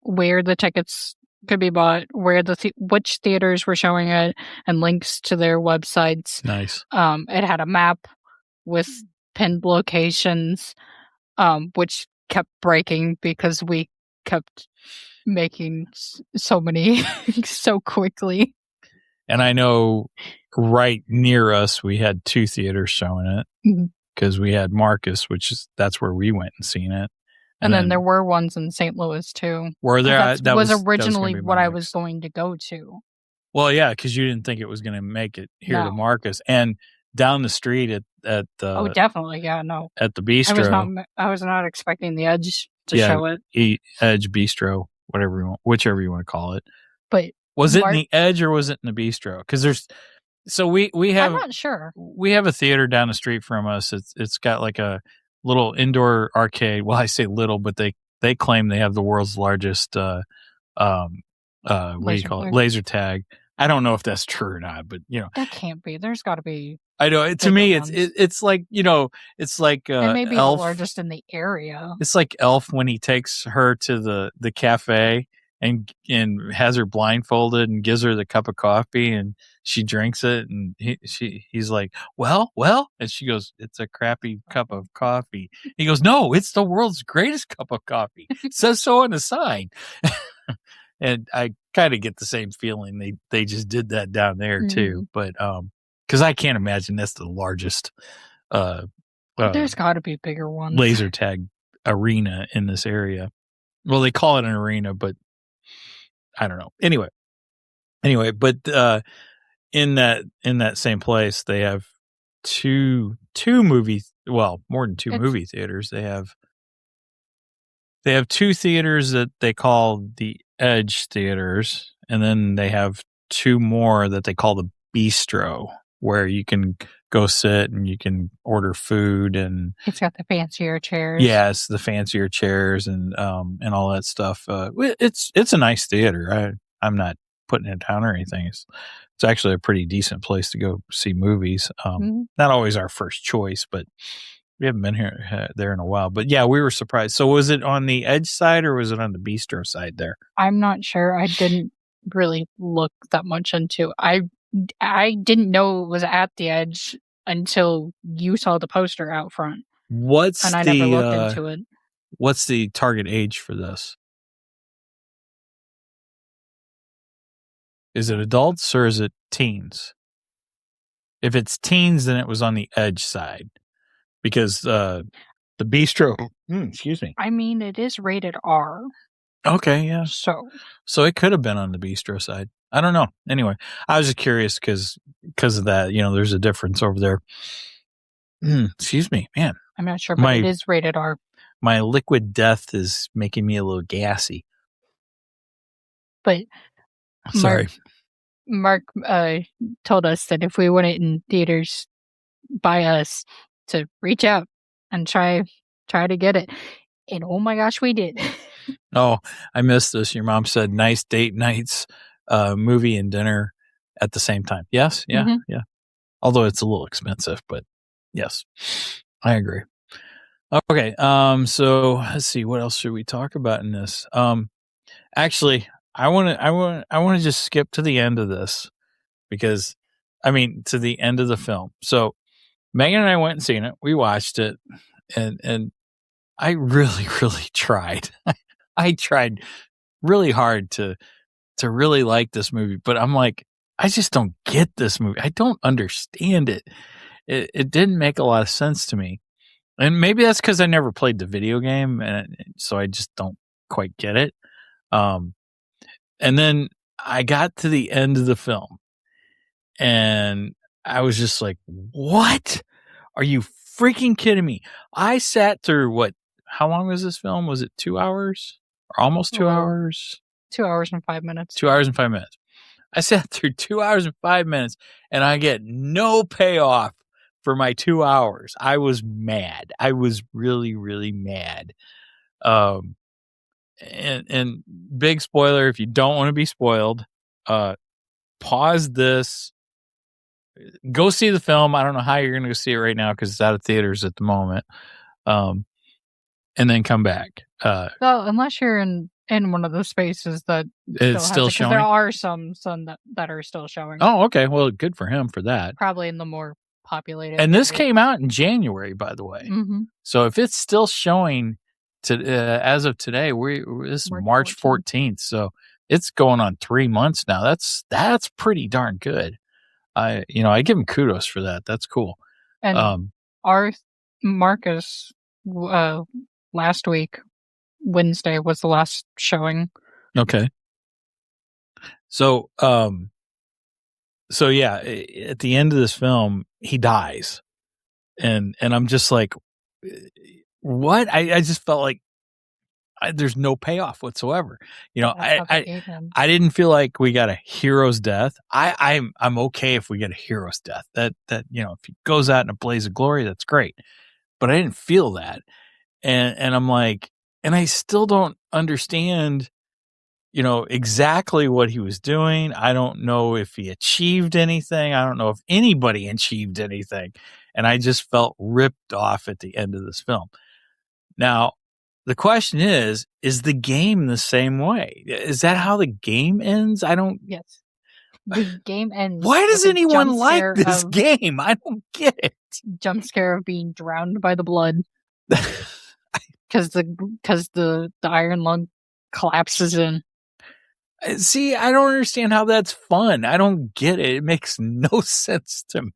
where the tickets could be bought, where which theaters were showing it, and links to their websites. Nice. It had a map with pinned locations, which kept breaking because we kept making so many so quickly. And I know right near us we had 2 theaters showing it because we had Marcus, that's where we went and seen it. And then there were ones in St. Louis too. Were there? That was originally what I was going to go to. Well, yeah, because you didn't think it was going to make it here to Marcus, and down the street at oh, definitely, yeah, no, at the bistro. I was not expecting the Edge to show it. Edge Bistro, whichever you want to call it. But was it in the Edge or was it in the Bistro? Because there's we have. I'm not sure. We have a theater down the street from us. It's got like a little indoor arcade. Well, I say little, but they claim they have the world's largest what do you call it? Laser tag. I don't know if that's true or not, but that can't be. There's got to be. I know. To me, it's like it's like it may be Elf. The largest in the area. It's like Elf when he takes her to the cafe and has her blindfolded and gives her the cup of coffee and she drinks it and he's like, well, and she goes, it's a crappy cup of coffee. He goes, no, it's the world's greatest cup of coffee. It says so on the sign. And I kind of get the same feeling. They just did that down there too. But Because I can't imagine that's the largest There's got to be bigger ones. laser tag arena in this area. Well, they call it an arena, but I don't know. Anyway, but in that same place, they have two movies. Well, more than two movie theaters. They have two theaters that they call the Edge theaters, and then they have two more that they call the Bistro, where you can go sit and you can order food, and it's got the fancier chairs. Yeah, it's the fancier chairs and all that stuff. It's a nice theater. I'm not putting it down or anything. It's actually a pretty decent place to go see movies. Not always our first choice, but we haven't been there in a while. But yeah, we were surprised. So was it on the Edge side or was it on the Bistro side there? I'm not sure. I didn't really look that much into it. I didn't know it was at the Edge until you saw the poster out front. And I never looked into it. What's the target age for this? Is it adults or is it teens? If it's teens, then it was on the Edge side. Because the Bistro, excuse me. I mean, it is rated R. Okay, yeah. So it could have been on the Bistro side. I don't know. Anyway, I was just curious because of that. There's a difference over there. Excuse me, man. I'm not sure, but it is rated R. My liquid death is making me a little gassy. But sorry, Mark told us that if we want it in theaters by us, to reach out and try to get it. And oh my gosh, we did. Oh, I missed this. Your mom said nice date nights, movie and dinner at the same time. Yes, yeah, yeah. Although it's a little expensive, but yes, I agree. Okay, so let's see, what else should we talk about in this? Actually, I want to just skip to the end of this because, to the end of the film. So Megan and I went and seen it. We watched it, and I really, really tried. I tried really hard to really like this movie, but I'm like, I just don't get this movie. I don't understand it. It didn't make a lot of sense to me. And maybe that's because I never played the video game, and so I just don't quite get it. And then I got to the end of the film, and I was just like, what? Are you freaking kidding me? I sat through how long was this film? Was it 2 hours? Or almost 2 hours? 2 hours and 5 minutes. 2 hours and 5 minutes. I sat through 2 hours and 5 minutes, and I get no payoff for my 2 hours. I was mad. I was really, really mad. And big spoiler, if you don't want to be spoiled, pause this, go see the film. I don't know how you're going to go see it right now because it's out of theaters at the moment. And then come back. Well, unless you're in one of those spaces that it's still showing. There are some that are still showing. Oh, okay. Well, good for him for that. Probably in the more populated. And this came out in January, by the way. Mm-hmm. So if it's still showing as of today, this is March 14th. So it's going on 3 months now. That's pretty darn good. I give him kudos for that. That's cool. And our Marcus last week, Wednesday was the last showing. Okay. So yeah, at the end of this film, he dies. And I'm just like, what? I just felt like there's no payoff whatsoever. I didn't feel like we got a hero's death. I'm okay if we get a hero's death. That if he goes out in a blaze of glory, that's great. But I didn't feel that. And I'm like, and I still don't understand, exactly what he was doing. I don't know if he achieved anything. I don't know if anybody achieved anything. And I just felt ripped off at the end of this film. Now, the question is the game the same way? Is that how the game ends? Yes. The game ends. Why does anyone like this game? I don't get it. Jump scare of being drowned by the blood. Because the iron lung collapses in. See, I don't understand how that's fun. I don't get it. It makes no sense to me.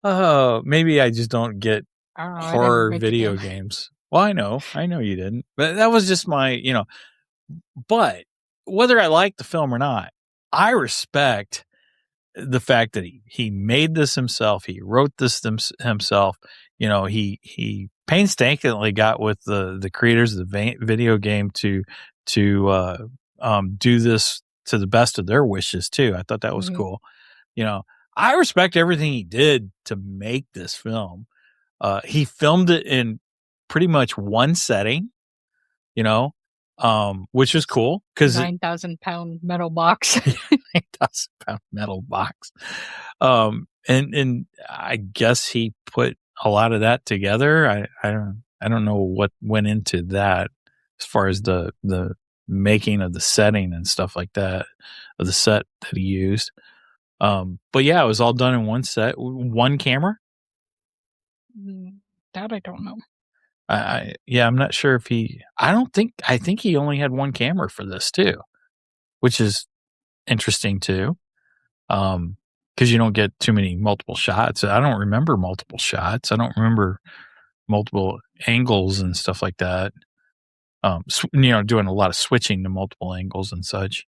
Oh, maybe I just don't get I don't know. horror video games. Well, I know you didn't, but that was just my, but whether I like the film or not, I respect the fact that he made this himself. He wrote this himself. He painstakingly got with the creators of the video game to do this to the best of their wishes too. I thought that was cool. I respect everything he did to make this film. He filmed it in pretty much one setting, which is cool because 9,000-pound metal box. 9,000-pound metal box. And I guess he put a lot of that together. I don't know what went into that as far as the making of the setting and stuff like that, of the set that he used. But yeah, it was all done in one set, one camera. That I don't know. I'm not sure if I think he only had one camera for this too, which is interesting too. Because you don't get too many multiple shots. I don't remember multiple shots. I don't remember multiple angles and stuff like that. Doing a lot of switching to multiple angles and such.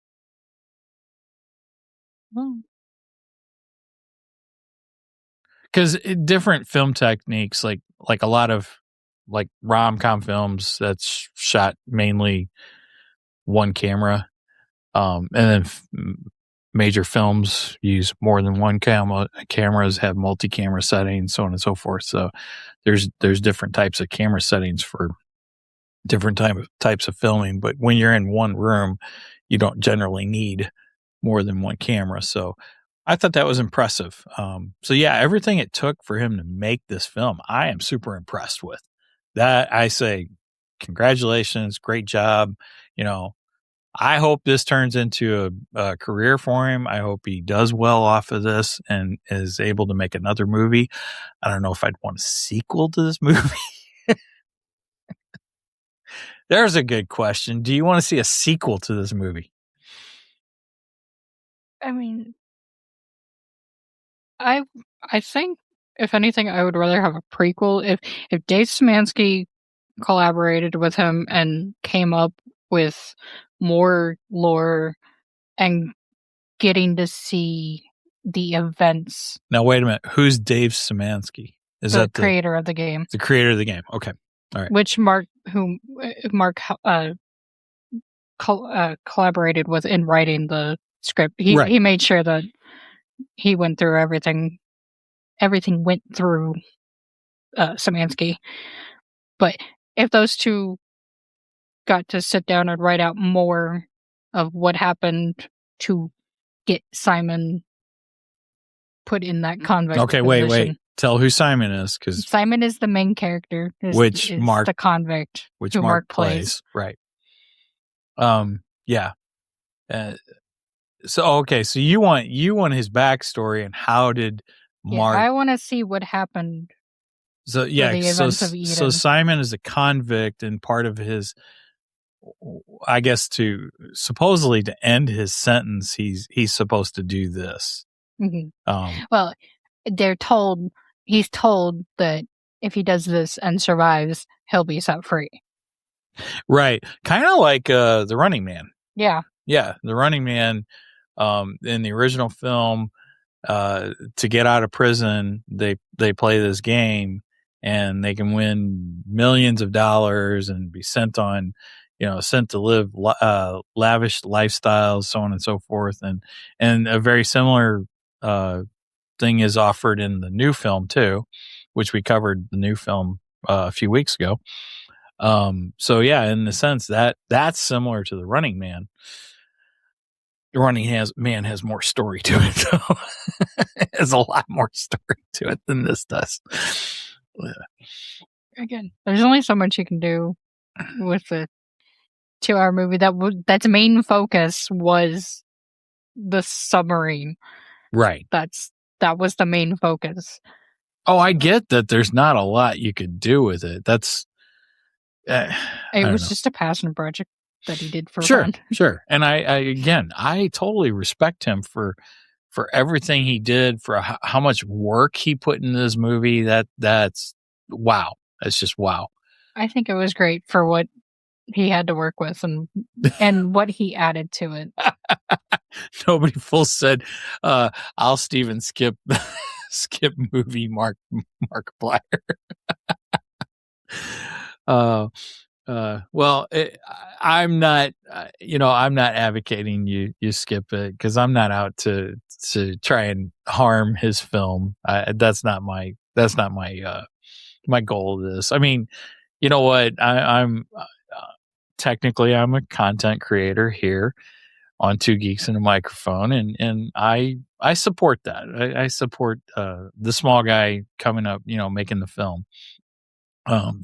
Because different film techniques, like a lot of like rom-com films, that's shot mainly one camera, and then major films use more than one camera. Cameras have multi-camera settings, so on and so forth. So there's different types of camera settings for different types of filming. But when you're in one room, you don't generally need more than one camera. So I thought that was impressive. So yeah, everything it took for him to make this film, I am super impressed with. That I say, congratulations, great job. I hope this turns into a career for him. I hope he does well off of this and is able to make another movie. I don't know if I'd want a sequel to this movie. There's a good question. Do you want to see a sequel to this movie? I mean, I think if anything, I would rather have a prequel. If Dave Szymanski collaborated with him and came up with more lore and getting to see the events. Now, wait a minute. Who's Dave Szymanski? Is the that creator of the game? The creator of the game. Okay. All right. Which Mark collaborated with in writing the script. He made sure that he went through everything. Everything went through Szymanski. But if those two got to sit down and write out more of what happened to get Simon put in that convict Okay, position. wait. Tell who Simon is, because Simon is the main character. Which Mark- the convict, which who Mark plays. Right. Yeah. So you want his backstory and how did Mark? Yeah, I want to see what happened. So yeah, the events of Eden. So Simon is a convict, and part of his, I guess, to supposedly to end his sentence, he's supposed to do this. Mm-hmm. Well, he's told that if he does this and survives, he'll be set free. Right, kind of like the Running Man. Yeah, the Running Man. In the original film, to get out of prison, they play this game and they can win millions of dollars and be sent to live lavish lifestyles, so on and so forth. And a very similar thing is offered in the new film too, which we covered the new film a few weeks ago. So yeah, in the sense that's similar to the Running Man. The Running Man has more story to it, though. It has a lot more story to it than this does. Again, there's only so much you can do with the 2-hour movie. That's main focus was the submarine. Right. That was the main focus. Oh, I get that. There's not a lot you could do with it. That's. It was just a passion project. that he did for Sure, fun. sure. And I totally respect him for everything he did, for how much work he put in this movie. That's wow. That's just wow. I think it was great for what he had to work with and what he added to it. Nobody full said, I'll Steven skip skip movie Markiplier. Well, I'm not, I'm not advocating you skip it, because I'm not out to try and harm his film. That's not my my goal of this. I mean, you know what? I'm technically I'm a content creator here on Two Geeks and a Microphone, and I support that. I support the small guy coming up, making the film.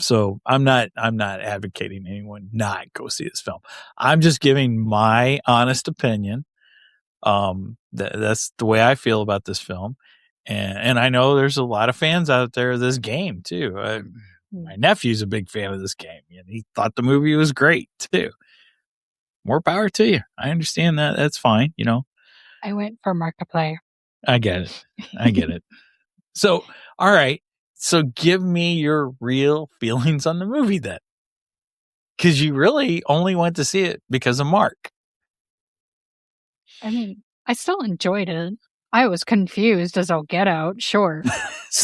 So I'm not advocating anyone not go see this film. I'm just giving my honest opinion. That's the way I feel about this film. And I know there's a lot of fans out there of this game too. My nephew's a big fan of this game, and he thought the movie was great too. More power to you. I understand that. That's fine. I went for Markiplier. I get it. So, all right. So give me your real feelings on the movie then. Because you really only went to see it because of Mark. I mean, I still enjoyed it. I was confused as I'll get out, sure.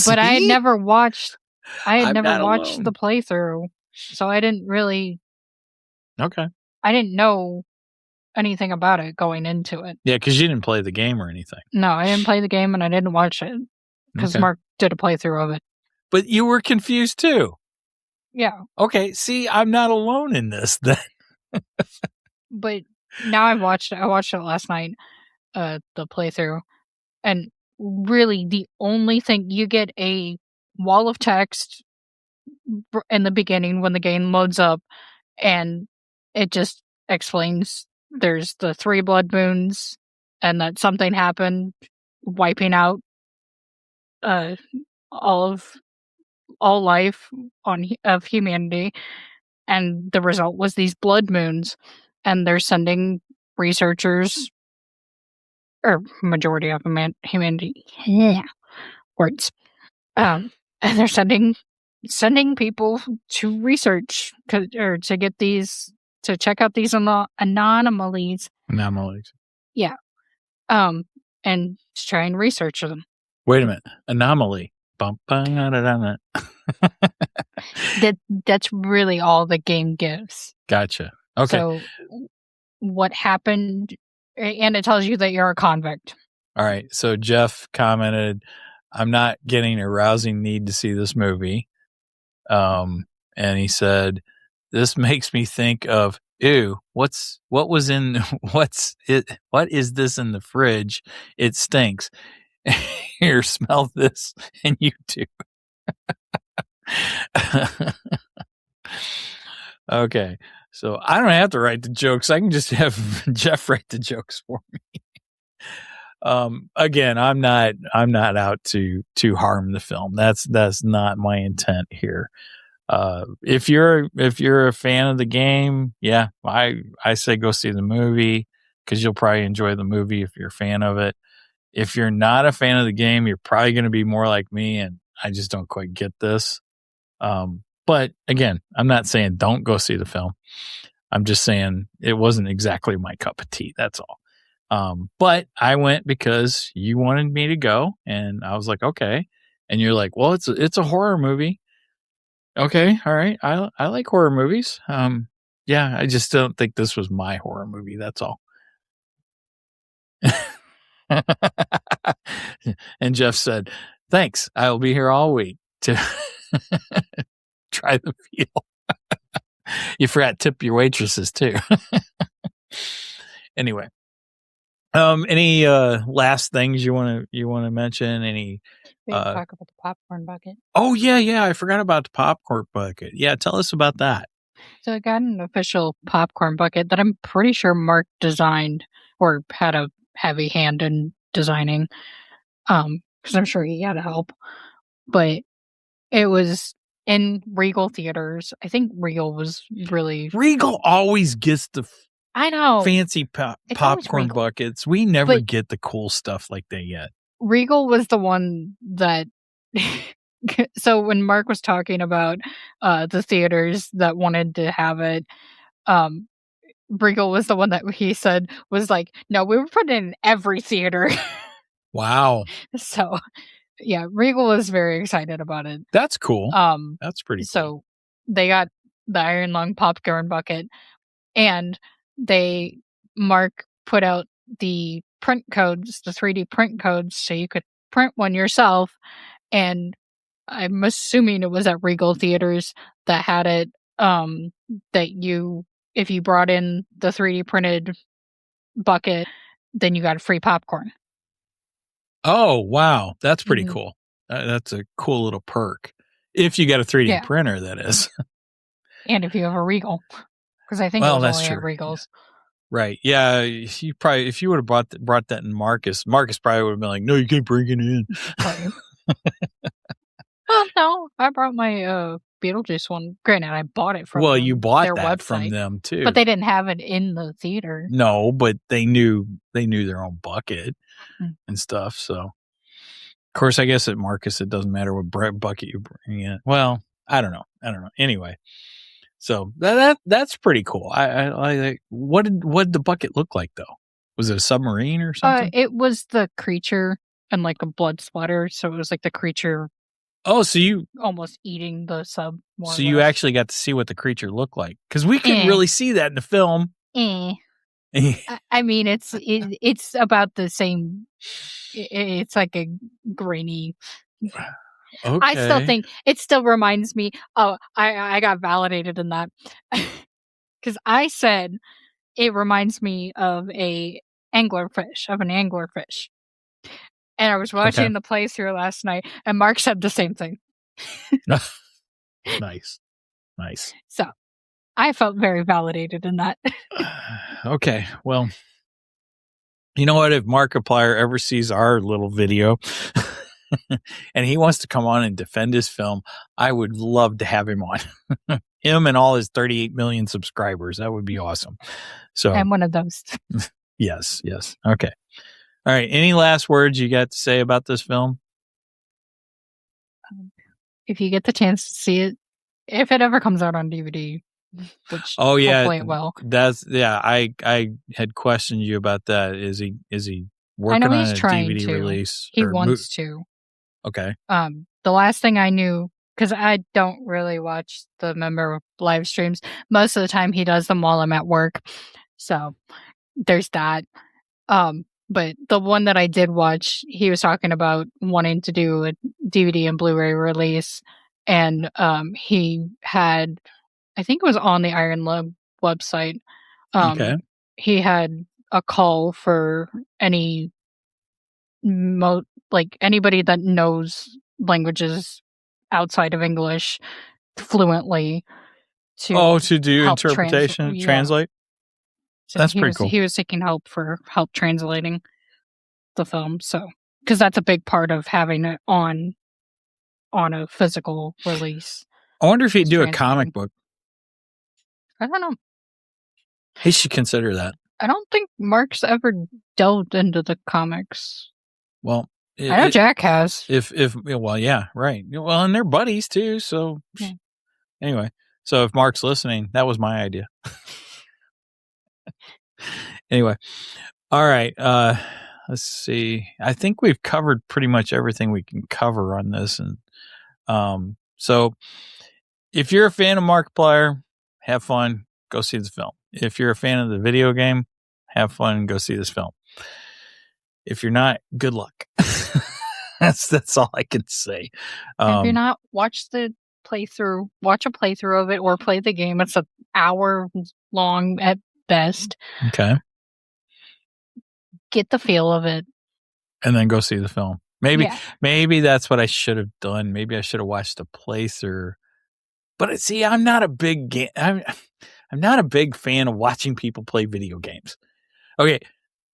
But I had never watched the playthrough. So I didn't really Okay. I didn't know anything about it going into it. Yeah, because you didn't play the game or anything. No, I didn't play the game and I didn't watch it because Okay. Mark did a playthrough of it. But you were confused too. Yeah. Okay, see, I'm not alone in this then. But now I watched it last night, the playthrough, and really the only thing, you get a wall of text in the beginning when the game loads up, and it just explains there's the 3 blood moons and that something happened wiping out all life of humanity, and the result was these blood moons, and they're sending researchers, or majority of humanity, words, and they're sending people to research or to get these, to check out these anomalies. Anomalies. Yeah. And to try and research them. Wait a minute. Anomaly. That's really all the game gives. Gotcha. Okay. So what happened, and it tells you that you're a convict. All right. So Jeff commented, I'm not getting a rousing need to see this movie. And he said, this makes me think of, ew, what is this in the fridge? It stinks. Here, smell this, and you too. Okay. So I don't have to write the jokes. I can just have Jeff write the jokes for me. Again, I'm not out to harm the film. That's not my intent here. If you're a fan of the game, yeah, I say go see the movie, because you'll probably enjoy the movie if you're a fan of it. If you're not a fan of the game, you're probably going to be more like me, and I just don't quite get this. But again, I'm not saying don't go see the film. I'm just saying it wasn't exactly my cup of tea. That's all. But I went because you wanted me to go, and I was like, okay. And you're like, well, it's a horror movie. Okay, all right. I like horror movies. Yeah, I just don't think this was my horror movie. That's all. And Jeff said, thanks. I'll be here all week to try the feel. You forgot to tip your waitresses too. Anyway, any last things you want to mention? Any? We can talk about the popcorn bucket. Oh yeah, I forgot about the popcorn bucket. Yeah, tell us about that. So I got an official popcorn bucket that I'm pretty sure Mark designed, or had a heavy hand in designing, because I'm sure he had help. But it was in Regal theaters. I think Regal was really. Regal always gets the I know. fancy It's always popcorn Regal. buckets. We never But- get the cool stuff like they get. Regal was the one that. So when Mark was talking about the theaters that wanted to have it, Regal was the one that he said was like, no, we were putting it in every theater. Wow. So, yeah, Regal was very excited about it. That's cool. That's pretty cool. So they got the Iron Lung popcorn bucket, and Mark put out the print codes, the 3D print codes, so you could print one yourself. And I'm assuming it was at Regal Theaters that had it, that if you brought in the 3D printed bucket, then you got free popcorn. Oh, wow. That's pretty Mhm. cool. That's a cool little perk. If you got a 3D Yeah. printer, that is. And if you have a Regal. Because I think Well, it was that's only at true. Regals. Right. Yeah. If you would have brought that in Marcus probably would have been like, no, you can't bring it in. Right. Well, no, I brought my Beetlejuice one. Granted, I bought it from You bought their that website, from them too. but they didn't have it in the theater. No, but they knew their own bucket Mm. and stuff. So, of course, I guess at Marcus, it doesn't matter what bucket you bring in. Well, I don't know. Anyway, so that's pretty cool. I what did the bucket look like though? Was it a submarine or something? It was the creature and like a blood splatter, so it was like the creature. Oh, so you almost eating the sub. So you actually got to see what the creature looked like, because we couldn't really see that in the film. I mean, it's about the same. It's like a grainy. Okay. I still think it still reminds me. Oh, I got validated in that because I said it reminds me of an anglerfish. And I was watching the playthrough last night, and Mark said the same thing. Nice. So I felt very validated in that. Okay. Well, you know what? If Markiplier ever sees our little video and he wants to come on and defend his film, I would love to have him on. Him and all his 38 million subscribers. That would be awesome. So I'm one of those. Yes. Okay. All right. Any last words you got to say about this film? If you get the chance to see it, if it ever comes out on DVD, which hopefully it will. I had questioned you about that. Is he working on a DVD release? He wants to. Okay. The last thing I knew, because I don't really watch the member live streams. Most of the time, he does them while I'm at work. So there's that. But the one that I did watch, he was talking about wanting to do a DVD and Blu-ray release, and he had, I think it was on the Iron Lung website. Okay. He had a call for any anybody that knows languages outside of English fluently to do help interpretation, translate. So that's pretty cool. He was seeking help translating the film, so because that's a big part of having it on a physical release. I wonder if he'd do a comic book. I don't know. He should consider that. I don't think Mark's ever delved into the comics. Well, I know Jack has. Well, yeah, right. Well, and they're buddies too. So yeah. Anyway, so if Mark's listening, that was my idea. Anyway, all right. Let's see. I think we've covered pretty much everything we can cover on this, and so if you're a fan of Markiplier, have fun. Go see this film. If you're a fan of the video game, have fun and go see this film. If you're not, good luck. That's all I can say. If you're not, watch a playthrough of it or play the game. It's an hour long at best. Okay. Get the feel of it. And then go see the film. Maybe that's what I should have done. Maybe I should have watched a playthrough. But see, I'm not a big I'm not a big fan of watching people play video games. Okay.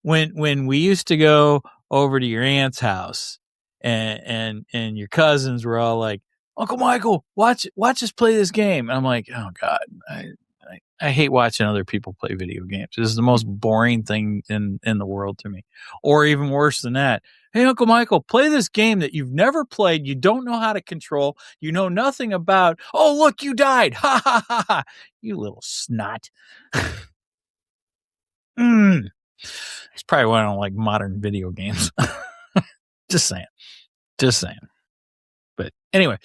When we used to go over to your aunt's house and your cousins were all like, Uncle Michael, watch us play this game. And I'm like, oh God, I hate watching other people play video games. This is the most boring thing in the world to me. Or even worse than that. Hey, Uncle Michael, play this game that you've never played. You don't know how to control. You know nothing about. Oh, look, you died. Ha, ha, ha, ha. You little snot. It's probably why I don't like modern video games. Just saying. But anyway,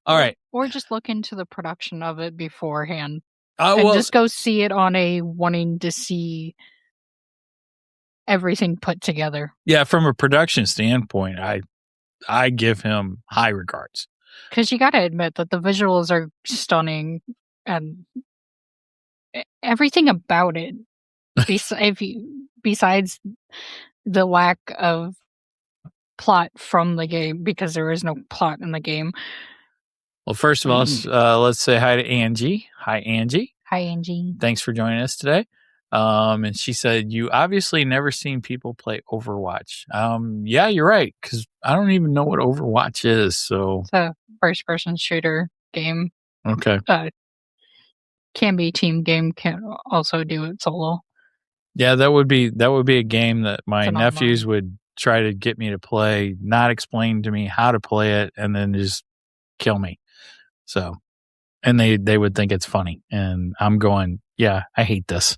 all right. Or just look into the production of it beforehand. And just go see it on a wanting to see everything put together. Yeah, from a production standpoint, I give him high regards. Because you got to admit that the visuals are stunning and everything about it, besides the lack of plot from the game, because there is no plot in the game. Well, first of all, let's say hi to Angie. Hi, Angie. Hi, Angie. Thanks for joining us today. And she said, you obviously never seen people play Overwatch. Yeah, you're right, because I don't even know what Overwatch is. So it's a first-person shooter game. Okay. Can be team game, can also do it solo. Yeah, that would be a game that my nephews would try to get me to play, not explain to me how to play it, and then just kill me. So, and they would think it's funny, and I'm going, yeah, I hate this.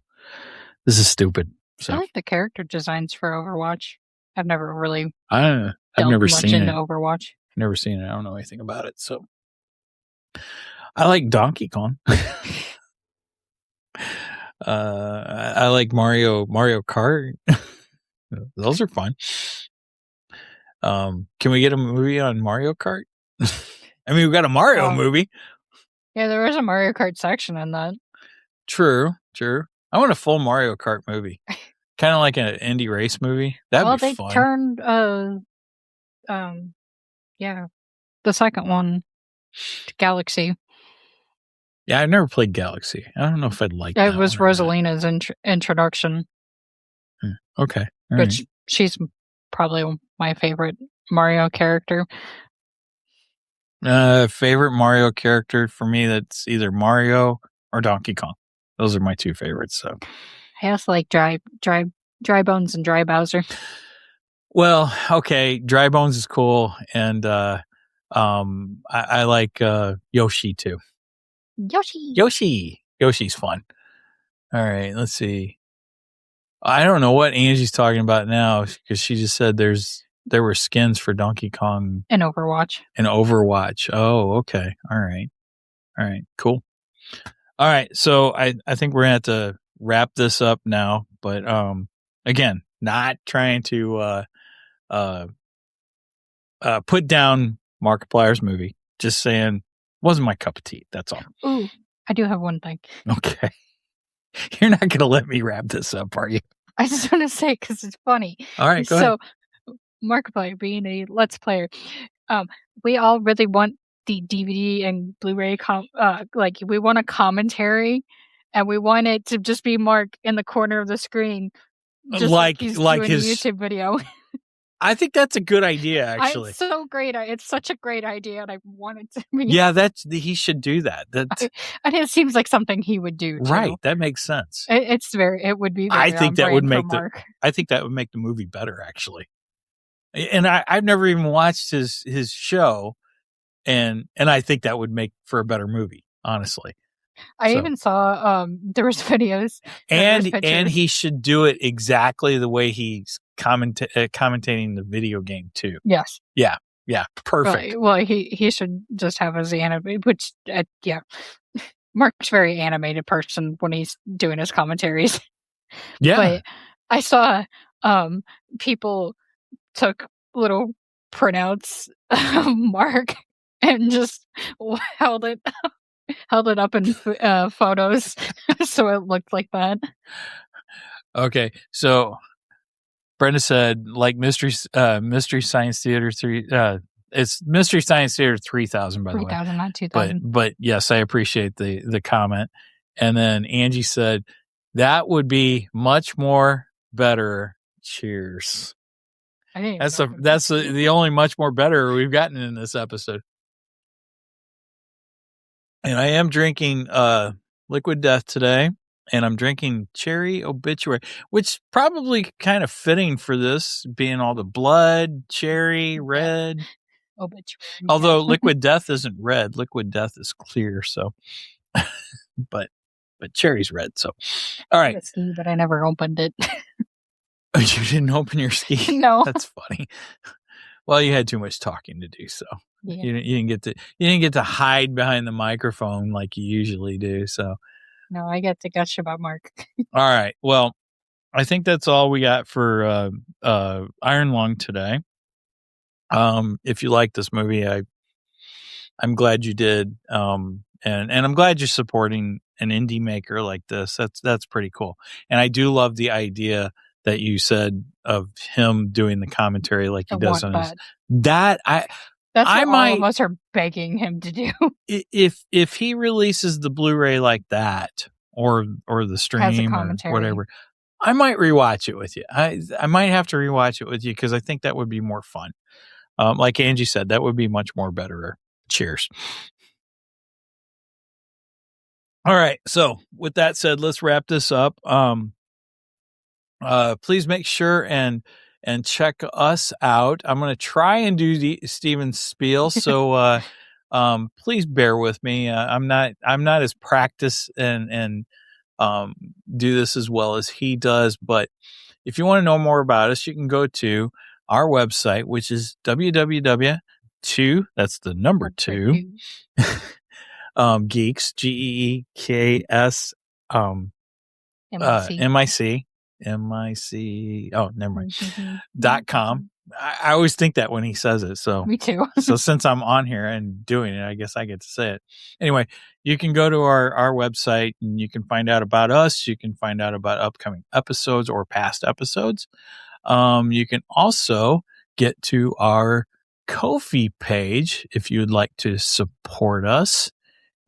This is stupid. So I like the character designs for Overwatch. I've never really I've never seen into it. Overwatch. Never seen it. I don't know anything about it. So I like Donkey Kong. I like Mario Kart. Those are fun. Can we get a movie on Mario Kart? I mean, we got a Mario movie. Yeah, there is a Mario Kart section in that. True. I want a full Mario Kart movie. Kind of like an indie race movie. That'd be fun. They turned the second one to Galaxy. Yeah, I've never played Galaxy. I don't know if I'd like that. It was Rosalina's introduction. Okay. Which she's probably my favorite Mario character. Favorite Mario character for me, that's either Mario or Donkey Kong. Those are my two favorites. So I also like Dry Bones and Dry Bowser. Well, okay, Dry Bones is cool, and I like Yoshi too. Yoshi's fun. All right, let's see. I don't know what Angie's talking about now, because she just said there were skins for Donkey Kong in Overwatch. Oh, okay. All right, cool. All right, so I think we're gonna have to wrap this up now, but again, not trying to put down Markiplier's movie. Just saying, wasn't my cup of tea. That's all. Ooh, I do have one thing. Okay. You're not going to let me wrap this up, are you? I just want to say, because it's funny. All right, go ahead. So, Markiplier being a Let's Player, we all really want the DVD and Blu-ray, we want a commentary, and we want it to just be Mark in the corner of the screen, just like he's doing his YouTube video. I think that's a good idea, actually. It's so great. It's such a great idea, and I want it to be. Yeah, he should do that. And it seems like something he would do, too. Right, that makes sense. It would be very I think that would make Mark. I think that would make the movie better, actually. And I've never even watched his show, and I think that would make for a better movie, honestly. I even saw there was videos and he should do it exactly the way he's commentating the video game too. Yes. Yeah. Perfect. Well, he should just have his anime, which Mark's a very animated person when he's doing his commentaries. Yeah. But I saw people took little printouts of Mark and just held it up in photos so it looked like that. Okay, so Brenda said, like Mystery Science Theater 3, it's Mystery Science Theater 3000, by the way. 3000, not 2000. But yes, I appreciate the comment. And then Angie said, that would be much more better. Cheers. That's the only much more better we've gotten in this episode. And I am drinking Liquid Death today, and I'm drinking Cherry Obituary, which probably kind of fitting for this, being all the blood, cherry, red. Obituary. Although Liquid Death isn't red, Liquid Death is clear. So, but cherry's red. So, all right. Whiskey, but I never opened it. You didn't open your ski? No. That's funny. Well, you had too much talking to do, so Yeah. you didn't get to hide behind the microphone like you usually do. So, No, I get to gush about Mark. all right. Well, I think that's all we got for Iron Lung today. If you like this movie, I'm glad you did. And I'm glad you're supporting an indie maker like this. That's pretty cool. And I do love the idea that you said of him doing the commentary like he does on his. That's what all of us are begging him to do. If he releases the Blu-ray like that, or the stream or whatever, I might rewatch it with you. I might have to rewatch it with you because I think that would be more fun. Like Angie said, that would be much more better. Cheers. All right. So with that said, let's wrap this up. Please make sure and check us out. I'm going to try and do the Steven spiel. So, please bear with me. I'm not as practiced and do this as well as he does. But if you want to know more about us, you can go to our website, which is www.2, that's the number 2, Geeks, GEEKS, MIC. Oh, never mind. .com. I always think that when he says it. So me too. So since I'm on here and doing it, I guess I get to say it. Anyway, you can go to our website and you can find out about us. You can find out about upcoming episodes or past episodes. You can also get to our Ko-fi page if you would like to support us.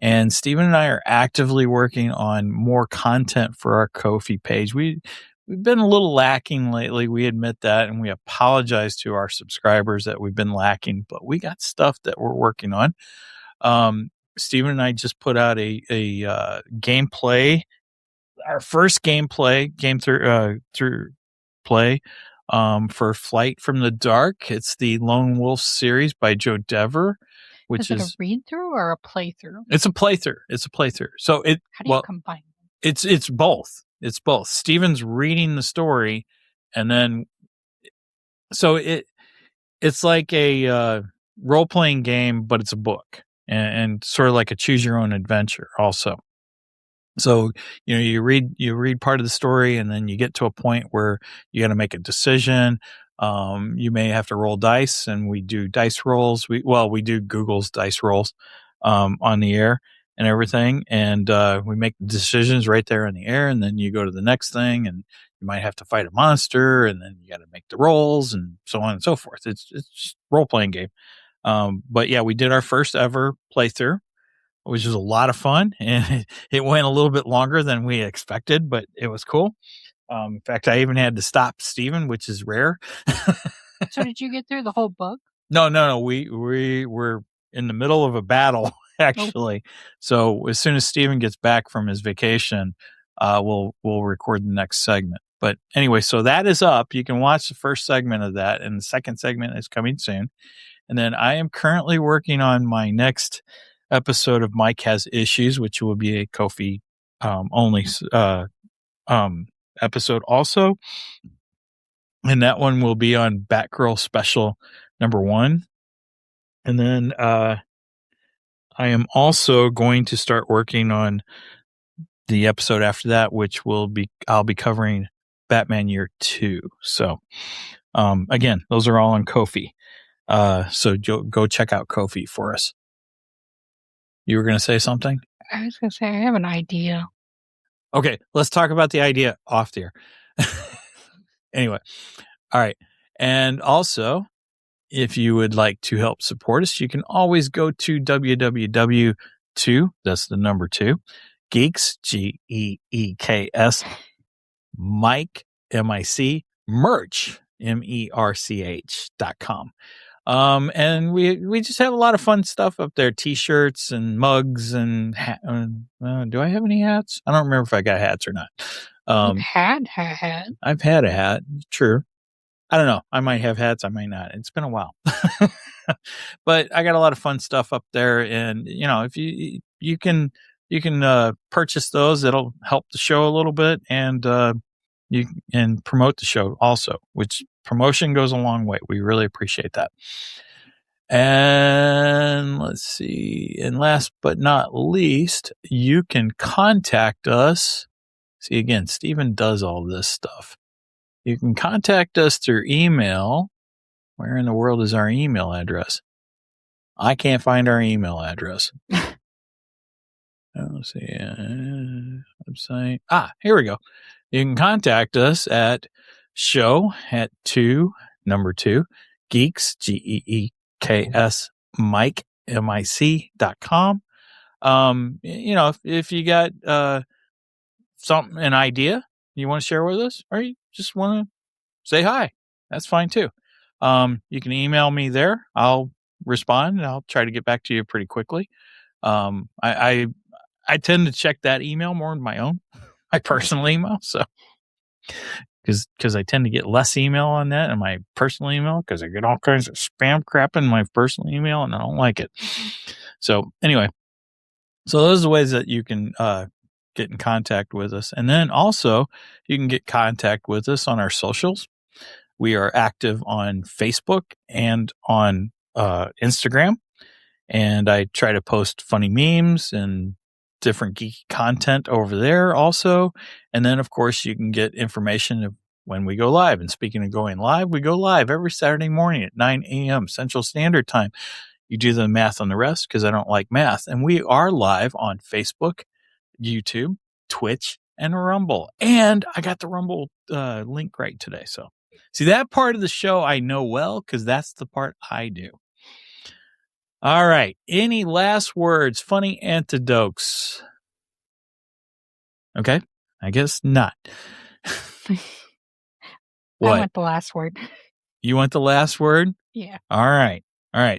And Steven and I are actively working on more content for our Ko-fi page. We've been a little lacking lately. We admit that, and we apologize to our subscribers that we've been lacking, but we got stuff that we're working on. Steven and I just put out a gameplay, our first game through play for Flight from the Dark. It's the Lone Wolf series by Joe Dever. Which is it a read through or a playthrough? It's a playthrough. So how do you combine them? It's both. It's both. Steven's reading the story, and then so it's like a role playing game, but it's a book and sort of like a choose your own adventure also. So, you read part of the story, and then you get to a point where you got to make a decision. You may have to roll dice, and we do dice rolls. We do Google's dice rolls on the air and everything, and we make decisions right there on the air, and then you go to the next thing, and you might have to fight a monster, and then you got to make the rolls, and so on and so forth. It's just a role-playing game. But yeah, we did our first ever playthrough, which was a lot of fun, and it went a little bit longer than we expected, but it was cool. In fact, I even had to stop Steven, which is rare. So did you get through the whole book? No. We were in the middle of a battle, actually. Oh. So as soon as Steven gets back from his vacation, we'll record the next segment. But anyway, so that is up. You can watch the first segment of that, and the second segment is coming soon. And then I am currently working on my next episode of Mike Has Issues, which will be a Ko-fi only episode also. And that one will be on Batgirl Special #1. And then I am also going to start working on the episode after that, which I'll be covering Batman Year 2. So again, those are all on Ko-fi. So go check out Ko-fi for us. You were going to say something? I was going to say, I have an idea. Okay, let's talk about the idea off the air. Anyway, all right. And also, if you would like to help support us, you can always go to www.2, that's the number 2, Geeks, GEEKS, Mike, MIC, merch, MERCH.com. And we just have a lot of fun stuff up there. T-shirts and mugs and do I have any hats? I don't remember if I got hats or not. You've had a hat. I've had a hat. True. I don't know. I might have hats. I might not. It's been a while. But I got a lot of fun stuff up there. And, if you can purchase those, it'll help the show a little bit. And you can promote the show also, which promotion goes a long way. We really appreciate that. And let's see. And last but not least, you can contact us. See, again, Stephen does all this stuff. You can contact us through email. Where in the world is our email address? I can't find our email address. Let's see. Website. Here we go. You can contact us at show@2 geeks, GEEKS, Mike, MIC.com. If you got an idea you want to share with us, or you just want to say hi, that's fine too. You can email me there. I'll respond and I'll try to get back to you pretty quickly. I tend to check that email more than my own, my personal email. So, because I tend to get less email on that in my personal email, because I get all kinds of spam crap in my personal email and I don't like it. So anyway, those are the ways that you can get in contact with us. And then also you can get contact with us on our socials. We are active on Facebook and on Instagram. And I try to post funny memes and different geeky content over there also. And then, of course, you can get information of when we go live. And speaking of going live, we go live every Saturday morning at 9 a.m. Central Standard Time. You do the math on the rest because I don't like math. And we are live on Facebook, YouTube, Twitch, and Rumble. And I got the Rumble link right today. So see, that part of the show I know well because that's the part I do. All right. Any last words? Funny antidotes? Okay. I guess not. What? I want the last word. You want the last word? Yeah. All right.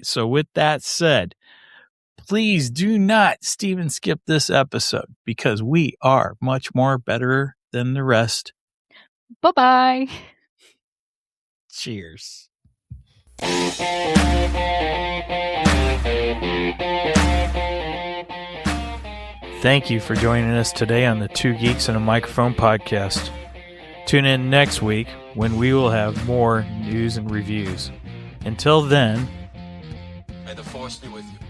So with that said, please do not Steven skip this episode because we are much more better than the rest. Bye-bye. Cheers. Thank you for joining us today on the Two Geeks and a Microphone podcast. Tune in next week when we will have more news and reviews. Until then, May the force be with you.